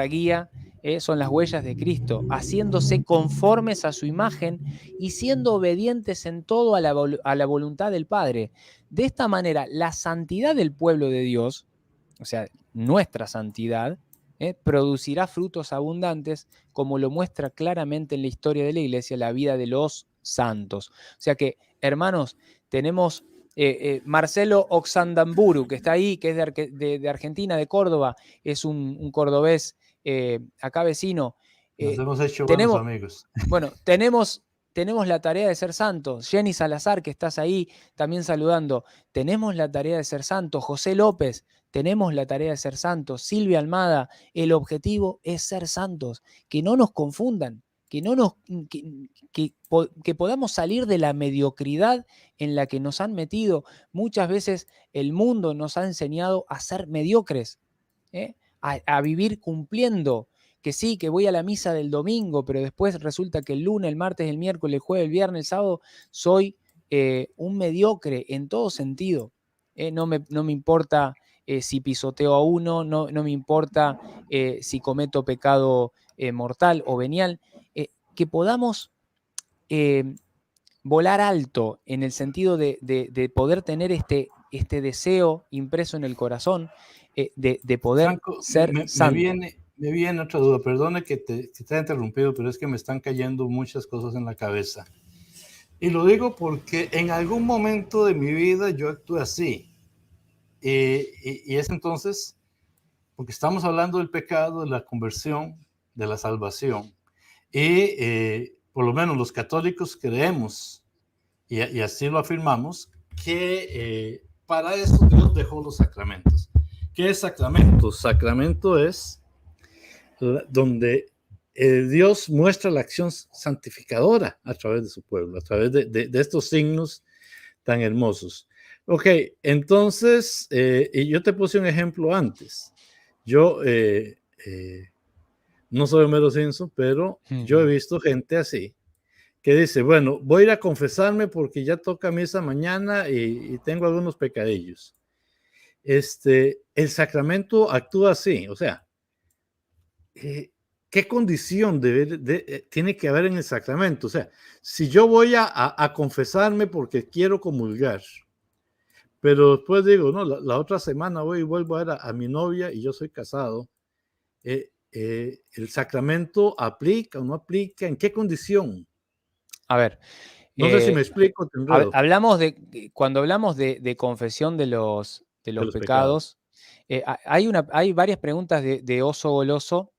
guía son las huellas de Cristo, haciéndose conformes a su imagen y siendo obedientes en todo a la voluntad del Padre. De esta manera, la santidad del pueblo de Dios, o sea, nuestra santidad, producirá frutos abundantes, como lo muestra claramente en la historia de la iglesia la vida de los santos. O sea que, hermanos, tenemos Marcelo Oxandamburu, que está ahí, que es de Argentina, de Córdoba, es un cordobés acá vecino. Nos hemos hecho buenos Tenemos, amigos. bueno, tenemos la tarea de ser santos. Jenny Salazar, que estás ahí también saludando, tenemos la tarea de ser santos. José López, tenemos la tarea de ser santos. Silvia Almada, el objetivo es ser santos. Que no nos confundan, que podamos salir de la mediocridad en la que nos han metido. Muchas veces el mundo nos ha enseñado a ser mediocres, a vivir cumpliendo. Que sí, que voy a la misa del domingo, pero después resulta que el lunes, el martes, el miércoles, el jueves, el viernes, el sábado, soy un mediocre en todo sentido. No me importa si pisoteo a uno, no me importa si cometo pecado mortal o venial. Que podamos volar alto en el sentido de poder tener este deseo impreso en el corazón, de poder Franco, ser santo. me viene otra duda. Perdone que te haya interrumpido, pero es que me están cayendo muchas cosas en la cabeza. Y lo digo porque en algún momento de mi vida yo actué así. Y es entonces, porque estamos hablando del pecado, de la conversión, de la salvación. Y por lo menos los católicos creemos, y así lo afirmamos, que para eso Dios dejó los sacramentos. ¿Qué es sacramento? Sacramento es donde Dios muestra la acción santificadora a través de su pueblo, a través de estos signos tan hermosos. Ok, entonces, y yo te puse un ejemplo antes. Yo no soy Homero Simpson, pero yo he visto gente así, que dice, bueno, voy a ir a confesarme porque ya toca misa mañana y tengo algunos pecadillos. El sacramento actúa así, o sea, ¿qué condición tiene que haber en el sacramento? O sea, si yo voy a confesarme porque quiero comulgar, pero después digo, no, la otra semana voy y vuelvo a ver a mi novia y yo soy casado, ¿el sacramento aplica o no aplica? ¿En qué condición? A ver, No sé si me explico, te enredo. cuando hablamos de confesión de los De los pecados. pecados, hay varias preguntas de Oso Goloso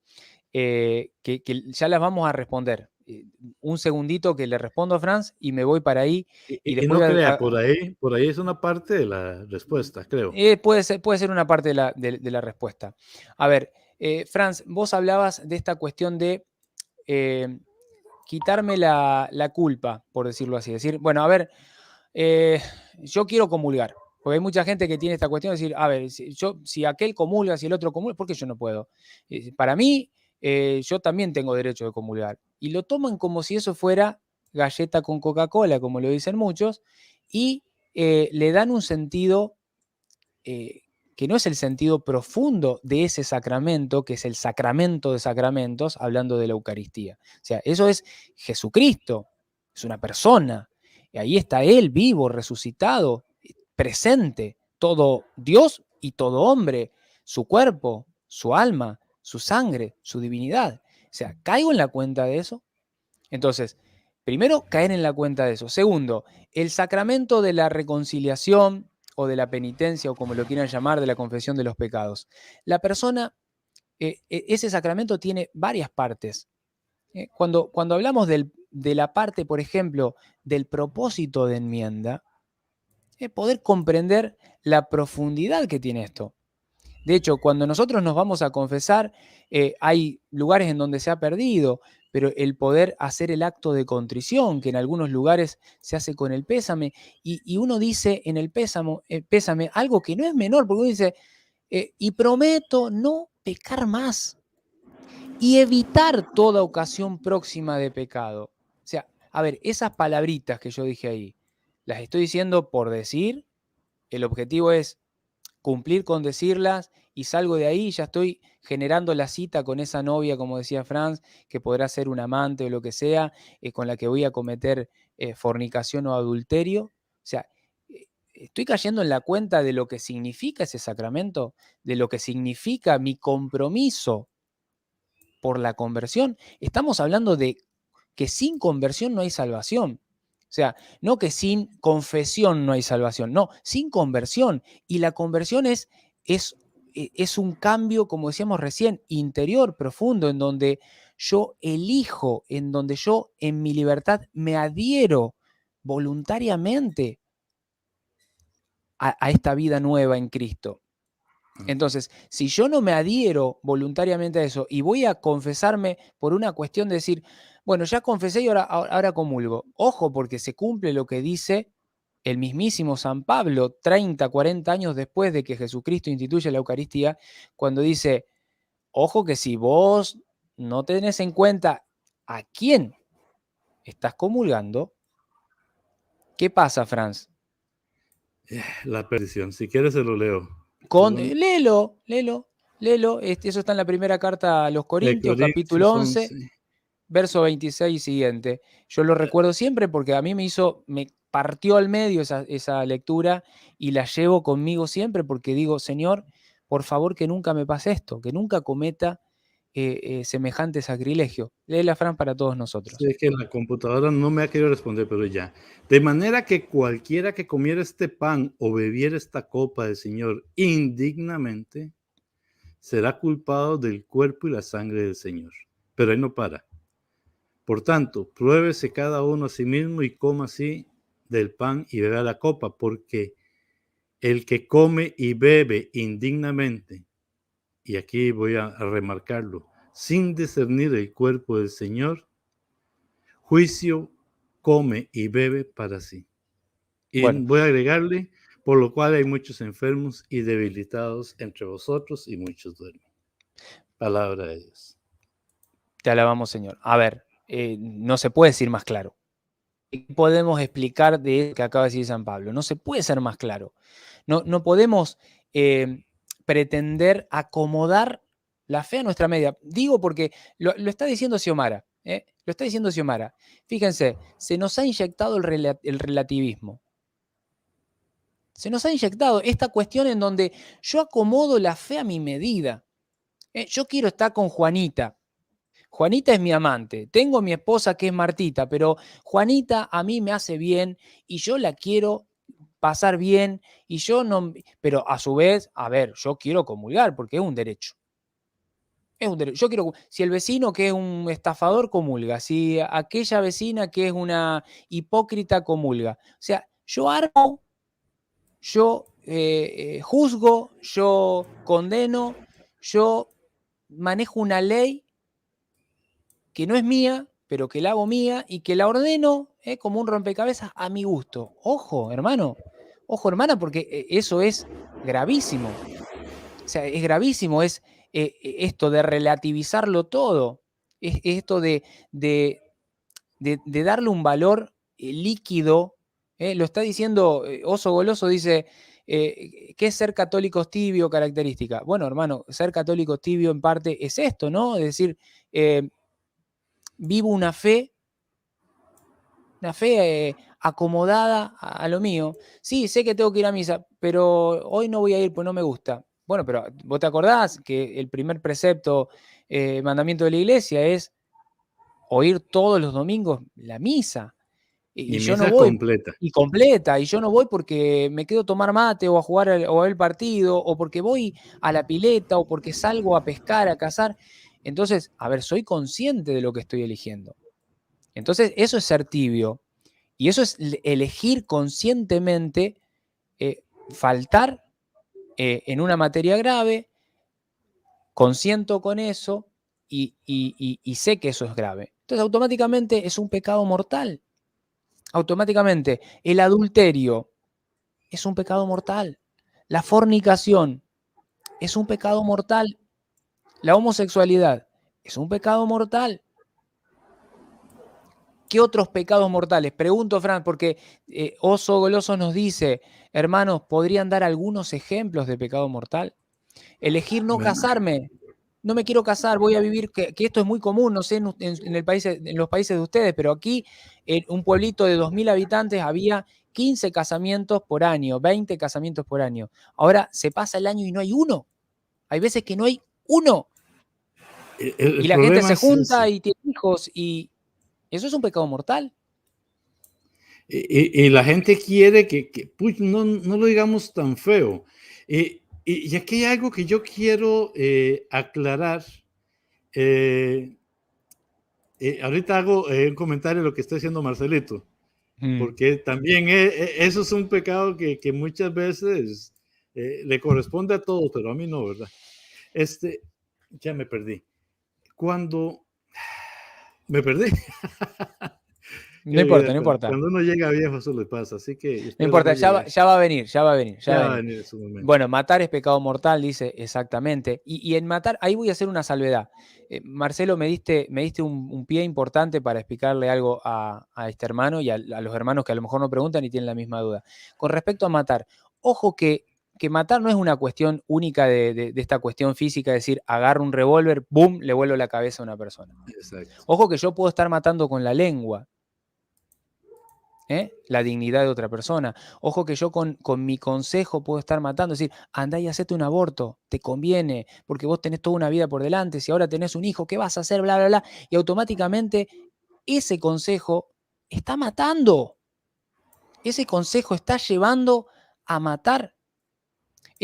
que ya las vamos a responder. Un segundito que le respondo a Franz y me voy para ahí. Y Y después no crea, por ahí es una parte de la respuesta, creo. puede ser una parte de la respuesta. A ver, Franz, vos hablabas de esta cuestión de quitarme la culpa, por decirlo así. Decir, bueno, a ver, yo quiero comulgar. Porque hay mucha gente que tiene esta cuestión de decir, a ver, si aquel comulga, si el otro comulga, ¿por qué yo no puedo? Para mí, yo también tengo derecho de comulgar. Y lo toman como si eso fuera galleta con Coca-Cola, como lo dicen muchos, y le dan un sentido que no es el sentido profundo de ese sacramento, que es el sacramento de sacramentos, hablando de la Eucaristía. O sea, eso es Jesucristo, es una persona, y ahí está Él vivo, resucitado, presente, todo Dios y todo hombre, su cuerpo, su alma, su sangre, su divinidad. O sea, ¿caigo en la cuenta de eso? Entonces, primero, caer en la cuenta de eso. Segundo, el sacramento de la reconciliación o de la penitencia, o como lo quieran llamar, de la confesión de los pecados. La persona, ese sacramento tiene varias partes. Cuando hablamos de la parte, por ejemplo, del propósito de enmienda, es poder comprender la profundidad que tiene esto. De hecho, cuando nosotros nos vamos a confesar, hay lugares en donde se ha perdido, pero el poder hacer el acto de contrición, que en algunos lugares se hace con el pésame, y uno dice en el pésame algo que no es menor, porque uno dice, y prometo no pecar más y evitar toda ocasión próxima de pecado. O sea, a ver, esas palabritas que yo dije ahí, las estoy diciendo por decir, el objetivo es cumplir con decirlas y salgo de ahí y ya estoy generando la cita con esa novia, como decía Franz, que podrá ser un amante o lo que sea, con la que voy a cometer fornicación o adulterio. O sea, estoy cayendo en la cuenta de lo que significa ese sacramento, de lo que significa mi compromiso por la conversión. Estamos hablando de que sin conversión no hay salvación. O sea, no que sin confesión no hay salvación, no, sin conversión. Y la conversión es un cambio, como decíamos recién, interior, profundo, en donde yo elijo, en donde yo en mi libertad me adhiero voluntariamente a esta vida nueva en Cristo. Entonces, si yo no me adhiero voluntariamente a eso y voy a confesarme por una cuestión de decir, bueno, ya confesé y ahora comulgo. Ojo, porque se cumple lo que dice el mismísimo San Pablo 30, 40 años después de que Jesucristo instituye la Eucaristía, cuando dice, ojo que si vos no tenés en cuenta a quién estás comulgando, ¿qué pasa, Franz? La perdición. Si quieres se lo leo. Léelo. Eso está en la primera carta a los De Corintios, capítulo Corintios 11, 11. verso 26 y siguiente. Yo lo recuerdo siempre porque a mí me partió al medio esa lectura y la llevo conmigo siempre porque digo, Señor, por favor que nunca me pase esto, que nunca cometa semejante sacrilegio. Léela, Fran, para todos nosotros. Sé que la computadora no me ha querido responder, pero ya. De manera que cualquiera que comiera este pan o bebiera esta copa del Señor indignamente, será culpado del cuerpo y la sangre del Señor. Pero ahí no para. Por tanto, pruébese cada uno a sí mismo y coma así del pan y beba la copa, porque el que come y bebe indignamente, y aquí voy a remarcarlo, sin discernir el cuerpo del Señor, juicio come y bebe para sí. Y Bueno, voy a agregarle, por lo cual hay muchos enfermos y debilitados entre vosotros y muchos duermen. Palabra de Dios. te alabamos, Señor. A ver, no se puede decir más claro. ¿Qué podemos explicar de eso que acaba de decir San Pablo? No se puede ser más claro. No podemos pretender acomodar la fe a nuestra medida. Digo porque lo está diciendo Xiomara. Lo está diciendo Xiomara. Fíjense, se nos ha inyectado el relativismo. Se nos ha inyectado esta cuestión en donde yo acomodo la fe a mi medida. Yo quiero estar con Juanita. Juanita es mi amante. Tengo mi esposa que es Martita, pero Juanita a mí me hace bien y yo la quiero pasar bien y yo no, pero a su vez, a ver, yo quiero comulgar porque es un derecho. Es un derecho. Yo quiero, si el vecino que es un estafador comulga, si aquella vecina que es una hipócrita comulga. O sea, yo armo, yo juzgo, yo condeno, yo manejo una ley que no es mía, pero que la hago mía y que la ordeno como un rompecabezas a mi gusto. Ojo, hermano. Ojo, hermana, porque eso es gravísimo. O sea, es gravísimo, es esto de relativizarlo todo. Es esto de darle un valor líquido. Lo está diciendo Oso Goloso, dice, ¿qué es ser católicos tibio característica? Bueno, hermano, ser católico tibio en parte es esto, ¿no? Es decir, vivo una fe acomodada a lo mío. Sí, sé que tengo que ir a misa, pero hoy no voy a ir, pues no me gusta. Bueno, pero vos te acordás que el primer precepto, mandamiento de la iglesia es oír todos los domingos la misa. Y yo no misa voy, completa. y completa, y yo no voy porque me quedo a tomar mate o a jugar o a ver el partido, o porque voy a la pileta, o porque salgo a pescar, a cazar. Entonces, a ver, soy consciente de lo que estoy eligiendo. Entonces, eso es ser tibio. Y eso es elegir conscientemente faltar en una materia grave, consiento con eso y sé que eso es grave. Entonces, automáticamente es un pecado mortal. Automáticamente, el adulterio es un pecado mortal. La fornicación es un pecado mortal. La homosexualidad es un pecado mortal. ¿Qué otros pecados mortales? Pregunto, Fran, porque Oso Goloso nos dice, hermanos, ¿podrían dar algunos ejemplos de pecado mortal? Elegir no Bueno, casarme. No me quiero casar, voy a vivir, que esto es muy común, no sé en los países de ustedes, pero aquí en un pueblito de 2.000 habitantes había 15 casamientos por año, 20 casamientos por año. Ahora se pasa el año y no hay uno. Hay veces que no hay uno. Y el la gente problema se es junta ese. y tiene hijos y eso es un pecado mortal. Y la gente quiere pues, no lo digamos tan feo. Y aquí hay algo que yo quiero aclarar. Eh, ahorita hago un comentario de lo que está diciendo Marcelito, Mm. porque también eso es un pecado que muchas veces le corresponde a todos, pero a mí no, ¿verdad? Ya me perdí. Cuando me perdí. No Qué importa, vida, no importa. cuando uno llega viejo eso le pasa, así que No espero importa, no llegar. ya va a venir, ya va a venir, ya Ya va a va a venir. venir su momento. Bueno, matar es pecado mortal, dice exactamente. Y en matar, ahí voy a hacer una salvedad. Marcelo, me diste un pie importante para explicarle algo a este hermano y a los hermanos que a lo mejor no preguntan y tienen la misma duda. Con respecto a matar, ojo que matar no es una cuestión única de esta cuestión física, es decir, agarro un revólver, boom, le vuelo la cabeza a una persona. Exacto. Ojo que yo puedo estar matando con la lengua. La dignidad de otra persona. Ojo que yo con mi consejo puedo estar matando, es decir, andá y hacete un aborto, te conviene, porque vos tenés toda una vida por delante, si ahora tenés un hijo, ¿qué vas a hacer? Bla, bla, bla. Y automáticamente ese consejo está matando. Ese consejo está llevando a matar.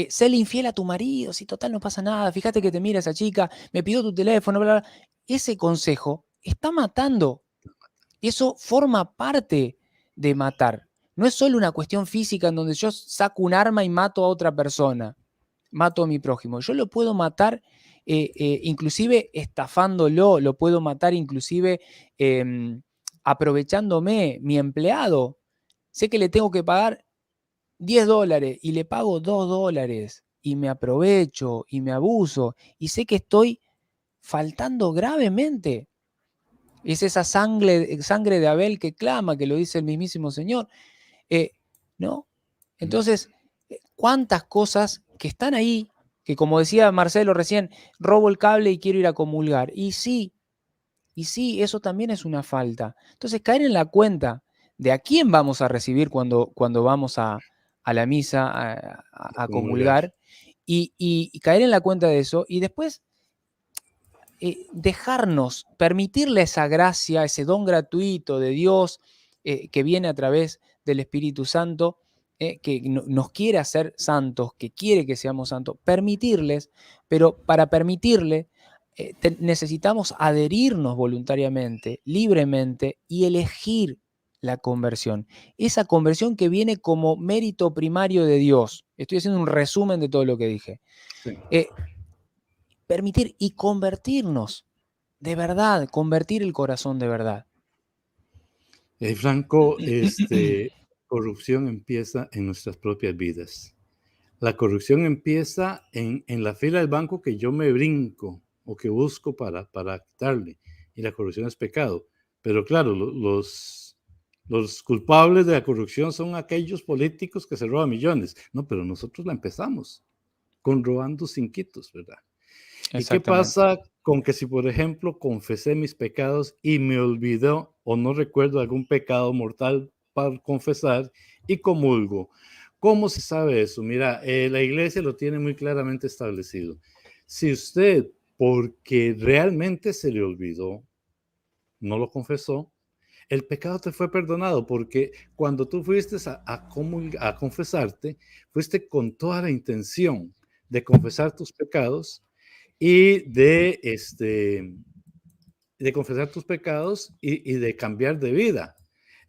Séle infiel a tu marido, si total no pasa nada, fíjate que te mira esa chica, me pidió tu teléfono, bla, bla. Ese consejo está matando. Eso forma parte de matar. No es solo una cuestión física en donde yo saco un arma y mato a otra persona, mato a mi prójimo. Yo lo puedo matar inclusive estafándolo, lo puedo matar inclusive aprovechándome, mi empleado. Sé que le tengo que pagar $10 y le pago $2 y me aprovecho y me abuso y sé que estoy faltando gravemente. Es esa sangre de Abel que clama, que lo dice el mismísimo Señor. ¿No? Entonces, ¿cuántas cosas que están ahí, que como decía Marcelo recién, robo el cable y quiero ir a comulgar? Y sí, eso también es una falta. Entonces, caer en la cuenta de a quién vamos a recibir cuando vamos a la misa, a Comulgar. comulgar, y caer en la cuenta de eso, y después dejarnos, permitirle esa gracia, ese don gratuito de Dios que viene a través del Espíritu Santo, que nos quiere hacer santos, que quiere que seamos santos, permitirles, pero para permitirle necesitamos adherirnos voluntariamente, libremente y elegir la conversión. Esa conversión que viene como mérito primario de Dios. Estoy haciendo un resumen de todo lo que dije. Sí. Permitir y convertirnos de verdad, convertir el corazón de verdad. Franco, corrupción empieza en nuestras propias vidas. La corrupción empieza en la fila del banco que yo me brinco o que busco para quitarle. Y la corrupción es pecado. Pero claro, los culpables de la corrupción son aquellos políticos que se roban millones. No, pero nosotros la empezamos con robando cinquitos, ¿verdad? ¿Y qué Exactamente. pasa con que si, por ejemplo, confesé mis pecados y me olvidó o no recuerdo algún pecado mortal para confesar y comulgo? ¿Cómo se sabe eso? Mira, la iglesia lo tiene muy claramente establecido. Si usted, porque realmente se le olvidó, no lo confesó, el pecado te fue perdonado, porque cuando tú fuiste a confesarte, fuiste con toda la intención de confesar tus pecados y de confesar tus pecados y de cambiar de vida.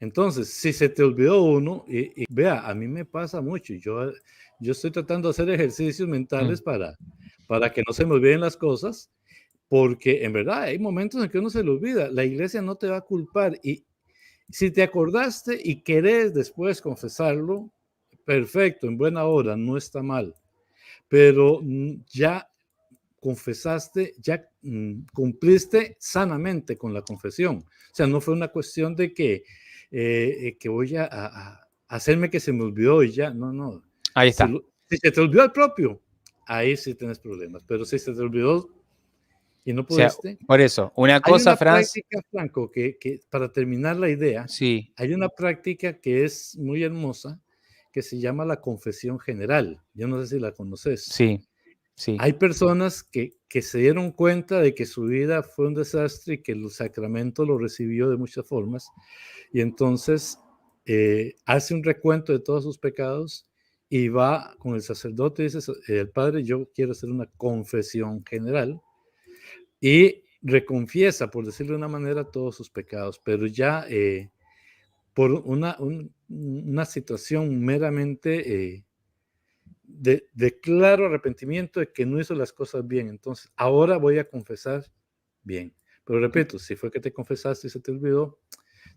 Entonces, si se te olvidó uno, y vea, a mí me pasa mucho, yo estoy tratando de hacer ejercicios mentales para que no se me olviden las cosas, porque en verdad hay momentos en que uno se le olvida. La iglesia no te va a culpar, y si te acordaste y querés después confesarlo, perfecto, en buena hora, no está mal, pero ya confesaste, ya cumpliste sanamente con la confesión. O sea, no fue una cuestión de que voy a hacerme que se me olvidó y ya, no. Ahí está. Si se te olvidó el propio, ahí sí tienes problemas, pero si se te olvidó y no pudiste. O sea, por eso, una Hay cosa, una Franz. práctica, Franco, que para terminar la idea, Sí. hay una práctica que es muy hermosa, que se llama la confesión general. Yo no sé si la conoces. Sí, sí. Hay personas que se dieron cuenta de que su vida fue un desastre y que el sacramento lo recibió de muchas formas, y entonces hace un recuento de todos sus pecados y va con el sacerdote y dice: el padre, yo quiero hacer una confesión general, y reconfiesa, por decirlo de una manera, todos sus pecados, pero ya por una situación meramente de claro arrepentimiento de que no hizo las cosas bien. Entonces, ahora voy a confesar bien. Pero repito, si fue que te confesaste y se te olvidó,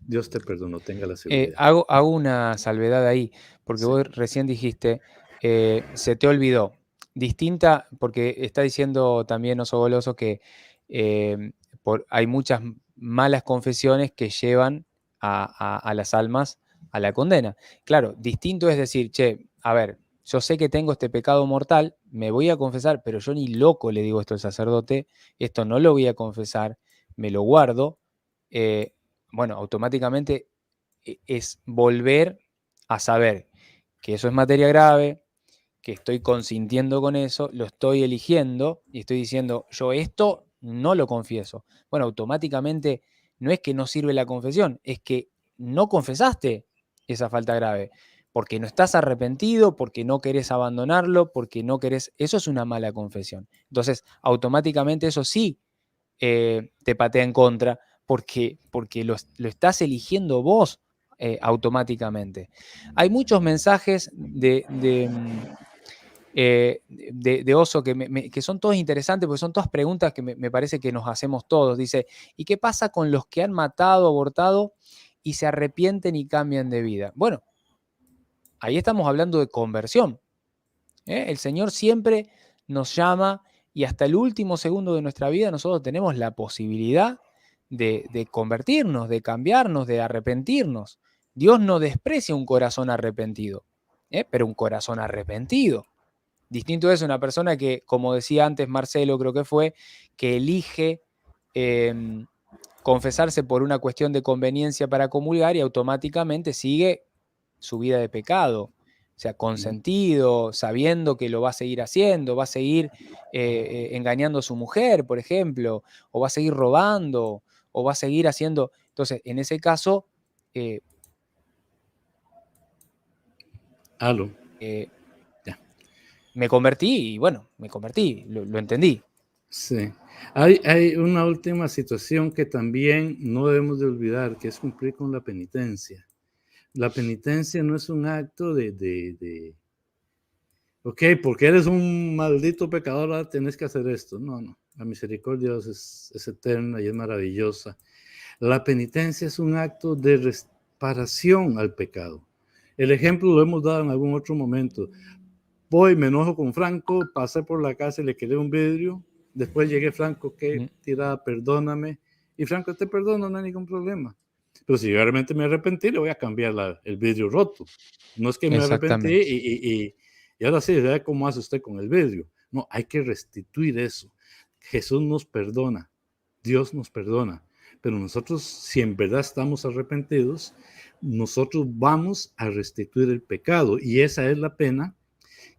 Dios te perdonó, tenga la seguridad. Hago una salvedad ahí, porque Sí. vos recién dijiste, se te olvidó. Distinta, porque está diciendo también Oso Goloso que hay muchas malas confesiones que llevan a las almas a la condena. Claro, distinto es decir, che, a ver, yo sé que tengo este pecado mortal, me voy a confesar, pero yo ni loco le digo esto al sacerdote, esto no lo voy a confesar, me lo guardo. Bueno, automáticamente es volver a saber que eso es materia grave, que estoy consintiendo con eso, lo estoy eligiendo y estoy diciendo, yo esto no lo confieso. Bueno, automáticamente no es que no sirve la confesión, es que no confesaste esa falta grave, porque no estás arrepentido, porque no querés abandonarlo, porque no querés, eso es una mala confesión. Entonces, automáticamente eso sí te patea en contra, porque lo estás eligiendo vos automáticamente. Hay muchos mensajes de Oso que son todos interesantes, porque son todas preguntas que me parece que nos hacemos todos. Dice, ¿y qué pasa con los que han matado, abortado y se arrepienten y cambian de vida? Bueno, ahí estamos hablando de conversión. El Señor siempre nos llama y hasta el último segundo de nuestra vida nosotros tenemos la posibilidad de convertirnos, de cambiarnos, de arrepentirnos. Dios no desprecia un corazón arrepentido, pero un corazón arrepentido. Distinto es una persona que, como decía antes Marcelo, creo que fue, que elige confesarse por una cuestión de conveniencia para comulgar y automáticamente sigue su vida de pecado. O sea, consentido, sabiendo que lo va a seguir haciendo, va a seguir engañando a su mujer, por ejemplo, o va a seguir robando, o va a seguir haciendo. Entonces, en ese caso, me convertí y bueno, me convertí, lo entendí. Sí. Hay una última situación que también no debemos de olvidar, que es cumplir con la penitencia. La penitencia no es un acto ok, porque eres un maldito pecador, ahora tenés que hacer esto. No. La misericordia de Dios es eterna y es maravillosa. La penitencia es un acto de reparación al pecado. El ejemplo lo hemos dado en algún otro momento. Voy, me enojo con Franco, pasé por la casa y le quedé un vidrio. Después llegué, Franco, qué tirada, perdóname. Y Franco, te perdono, no hay ningún problema. Pero si yo realmente me arrepentí, le voy a cambiar el vidrio roto. No es que me arrepentí y ahora sí, ¿sabe cómo hace usted con el vidrio? No, hay que restituir eso. Jesús nos perdona, Dios nos perdona. Pero nosotros, si en verdad estamos arrepentidos, nosotros vamos a restituir el pecado. Y esa es la pena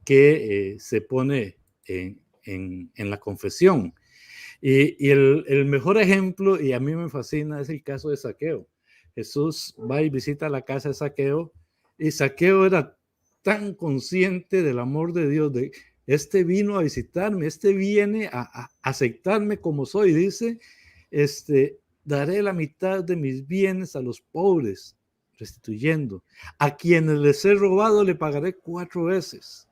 que se pone en la confesión. Y el mejor ejemplo, y a mí me fascina, es el caso de Zaqueo. Jesús va y visita la casa de Zaqueo, y Zaqueo era tan consciente del amor de Dios, de este vino a visitarme, este viene a aceptarme como soy, dice, daré la mitad de mis bienes a los pobres, restituyendo. A quienes les he robado le pagaré 4 veces.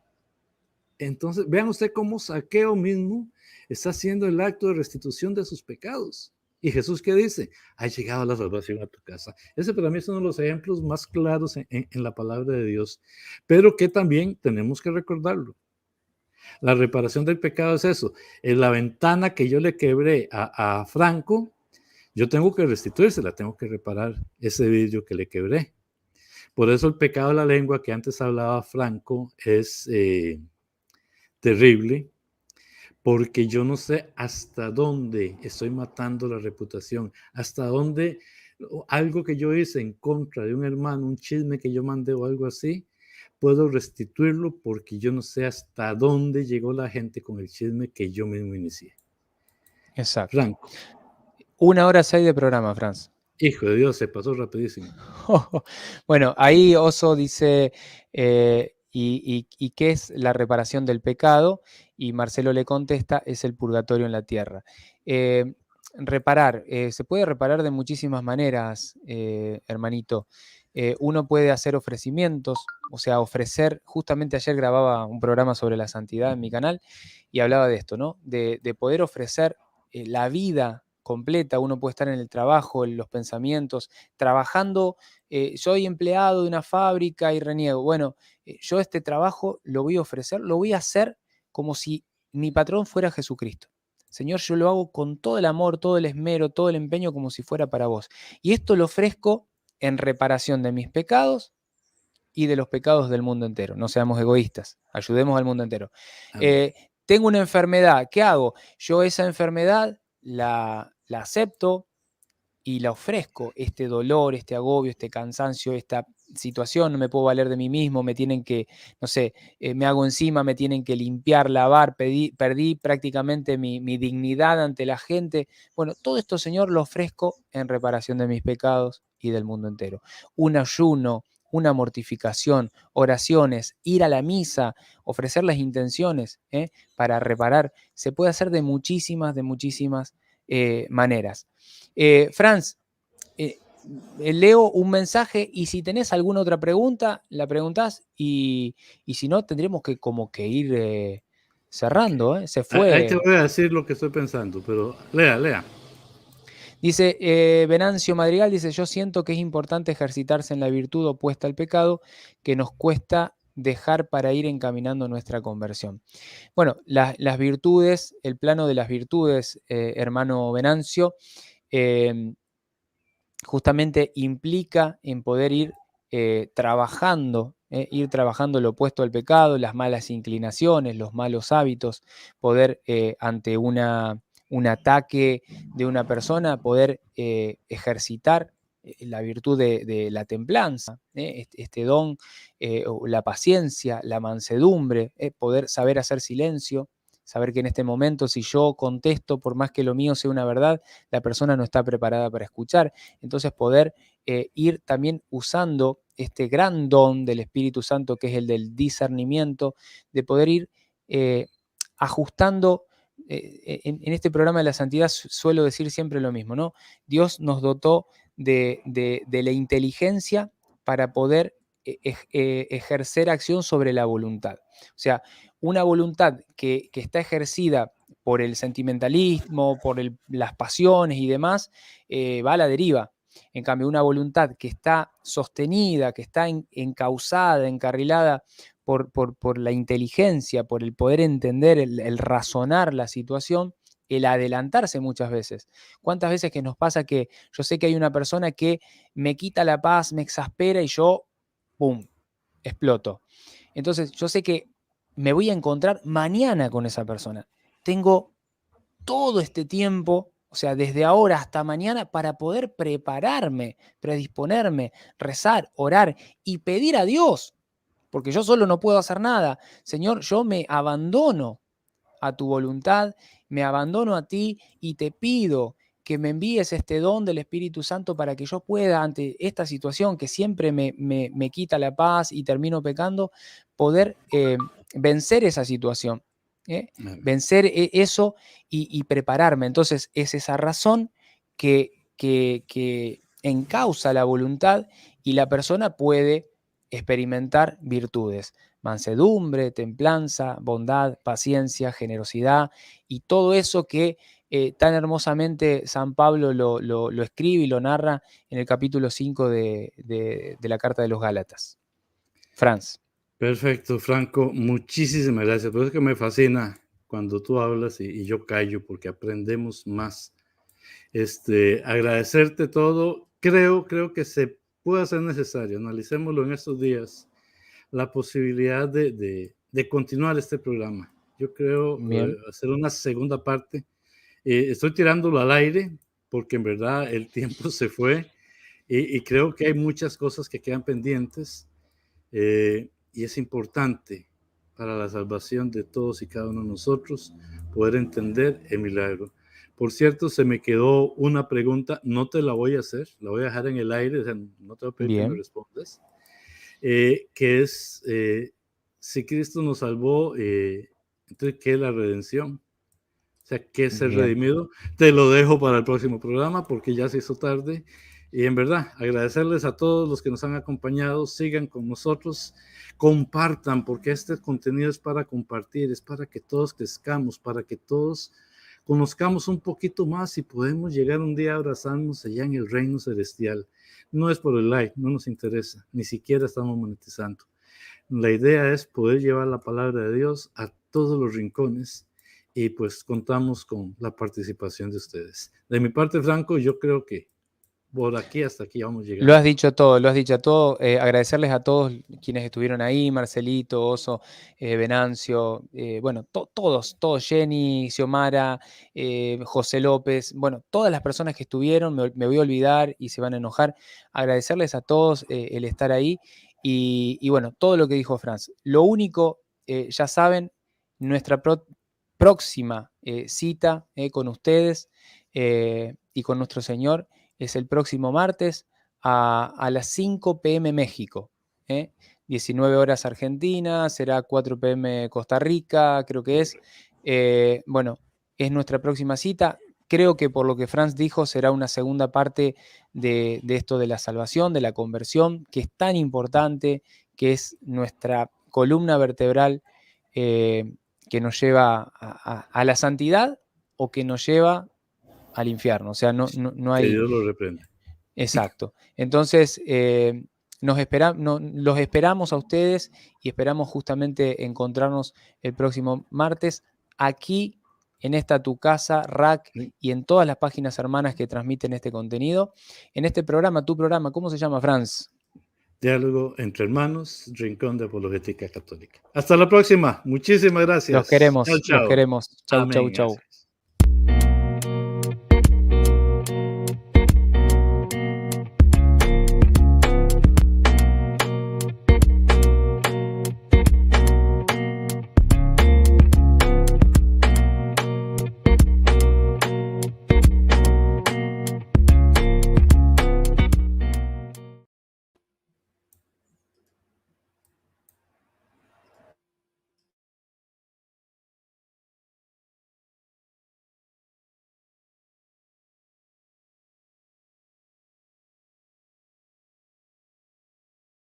Entonces, vean usted cómo Zaqueo mismo está haciendo el acto de restitución de sus pecados. Y Jesús, ¿qué dice? Ha llegado la salvación a tu casa. Ese para mí es uno de los ejemplos más claros en la palabra de Dios, pero que también tenemos que recordarlo. La reparación del pecado es eso. En la ventana que yo le quebré a Franco, yo tengo que restituírsela, tengo que reparar ese vidrio que le quebré. Por eso el pecado de la lengua que antes hablaba Franco es terrible, porque yo no sé hasta dónde estoy matando la reputación, hasta dónde algo que yo hice en contra de un hermano, un chisme que yo mandé o algo así, puedo restituirlo porque yo no sé hasta dónde llegó la gente con el chisme que yo mismo inicié. Exacto. Franco. 1:06 de programa, Franz. Hijo de Dios, se pasó rapidísimo. Bueno, ahí Oso dice, ¿y qué es la reparación del pecado? Y Marcelo le contesta, es el purgatorio en la tierra. Reparar, se puede reparar de muchísimas maneras, hermanito. Uno puede hacer ofrecimientos, o sea, ofrecer, justamente ayer grababa un programa sobre la santidad en mi canal y hablaba de esto, ¿no? De poder ofrecer la vida completa. Uno puede estar en el trabajo, en los pensamientos, trabajando. Soy empleado de una fábrica y reniego. Bueno, yo este trabajo lo voy a ofrecer, lo voy a hacer como si mi patrón fuera Jesucristo. Señor, yo lo hago con todo el amor, todo el esmero, todo el empeño como si fuera para vos. Y esto lo ofrezco en reparación de mis pecados y de los pecados del mundo entero. No seamos egoístas, ayudemos al mundo entero. Tengo una enfermedad, ¿qué hago? Yo esa enfermedad la acepto y la ofrezco, este dolor, este agobio, este cansancio, esta situación, no me puedo valer de mí mismo, me tienen que, no sé, me hago encima, me tienen que limpiar, lavar, perdí prácticamente mi dignidad ante la gente. Bueno, todo esto, Señor, lo ofrezco en reparación de mis pecados y del mundo entero. Un ayuno, una mortificación, oraciones, ir a la misa, ofrecer las intenciones para reparar, se puede hacer de muchísimas maneras. Franz, leo un mensaje y si tenés alguna otra pregunta, la preguntás y si no, tendremos que como que ir cerrando. Okay. Se fue. Ahí te voy a decir lo que estoy pensando, pero lea. Dice Venancio Madrigal, dice, yo siento que es importante ejercitarse en la virtud opuesta al pecado que nos cuesta dejar para ir encaminando nuestra conversión. Bueno, las virtudes, el plano de las virtudes, hermano Venancio, justamente implica en poder ir trabajando lo opuesto al pecado, las malas inclinaciones, los malos hábitos, poder ante un ataque de una persona, poder ejercitar la virtud de la templanza, este don, la paciencia, la mansedumbre, poder saber hacer silencio, saber que en este momento si yo contesto, por más que lo mío sea una verdad, la persona no está preparada para escuchar. Entonces poder ir también usando este gran don del Espíritu Santo, que es el del discernimiento, de poder ir ajustando. En este programa de la santidad suelo decir siempre lo mismo, ¿no? Dios nos dotó de la inteligencia para poder ejercer acción sobre la voluntad. O sea, una voluntad que está ejercida por el sentimentalismo, por las pasiones y demás, va a la deriva. En cambio, una voluntad que está sostenida, que está encauzada, encarrilada por la inteligencia, por el poder entender, el razonar la situación, el adelantarse muchas veces. ¿Cuántas veces que nos pasa que yo sé que hay una persona que me quita la paz, me exaspera y yo, ¡pum!, exploto? Entonces, yo sé que me voy a encontrar mañana con esa persona. Tengo todo este tiempo, o sea, desde ahora hasta mañana, para poder prepararme, predisponerme, rezar, orar y pedir a Dios, porque yo solo no puedo hacer nada. Señor, yo me abandono a tu voluntad, me abandono a ti y te pido que me envíes este don del Espíritu Santo para que yo pueda, ante esta situación que siempre me quita la paz y termino pecando, poder vencer esa situación, vencer eso y prepararme. Entonces es esa razón que encausa la voluntad y la persona puede experimentar virtudes: mansedumbre, templanza, bondad, paciencia, generosidad y todo eso que tan hermosamente San Pablo lo escribe y lo narra en el capítulo 5 de la Carta de los Gálatas. Franz. Perfecto, Franco, muchísimas gracias. Por eso es que me fascina cuando tú hablas y yo callo, porque aprendemos más. Agradecerte todo. Creo que se puede hacer necesario, analicémoslo en estos días, la posibilidad de continuar este programa. Yo creo hacer una segunda parte. Estoy tirándolo al aire porque en verdad el tiempo se fue y creo que hay muchas cosas que quedan pendientes y es importante para la salvación de todos y cada uno de nosotros poder entender el milagro. Por cierto, se me quedó una pregunta, no te la voy a hacer, la voy a dejar en el aire, o sea, no te voy a pedir que me respondas, que es si Cristo nos salvó, entonces, ¿qué es la redención? O sea, ¿qué es ser redimido? Te lo dejo para el próximo programa porque ya se hizo tarde. Y en verdad, agradecerles a todos los que nos han acompañado. Sigan con nosotros, compartan, porque este contenido es para compartir, es para que todos crezcamos, para que todos conozcamos un poquito más y podemos llegar un día a abrazarnos allá en el reino celestial. No es por el like, no nos interesa, ni siquiera estamos monetizando. La idea es poder llevar la palabra de Dios a todos los rincones y pues contamos con la participación de ustedes. De mi parte, Franco, yo creo que por aquí hasta aquí vamos llegando. Lo has dicho todo, lo has dicho todo. Agradecerles a todos quienes estuvieron ahí, Marcelito, Oso, Venancio, bueno, todos, Jenny, Xiomara, José López, bueno, todas las personas que estuvieron, me voy a olvidar y se van a enojar. Agradecerles a todos el estar ahí y bueno, todo lo que dijo Franz. Lo único, ya saben, nuestra próxima cita con ustedes y con nuestro Señor es el próximo martes a las 5 p.m. México, 19 horas Argentina, será 4 p.m. Costa Rica, creo que es. Bueno, es nuestra próxima cita. Creo que por lo que Franz dijo será una segunda parte de esto de la salvación, de la conversión, que es tan importante, que es nuestra columna vertebral que nos lleva a la santidad o que nos lleva al infierno. O sea, no hay... Que Dios lo reprenda. Exacto. Entonces, los esperamos a ustedes y esperamos justamente encontrarnos el próximo martes aquí en esta Tu Casa, RAC y en todas las páginas hermanas que transmiten este contenido. En este programa, tu programa, ¿cómo se llama, Franz? Diálogo entre hermanos, Rincón de Apologética Católica. Hasta la próxima. Muchísimas gracias. Los queremos, Chao, chao. los queremos. Chau, Amén. chau, chau.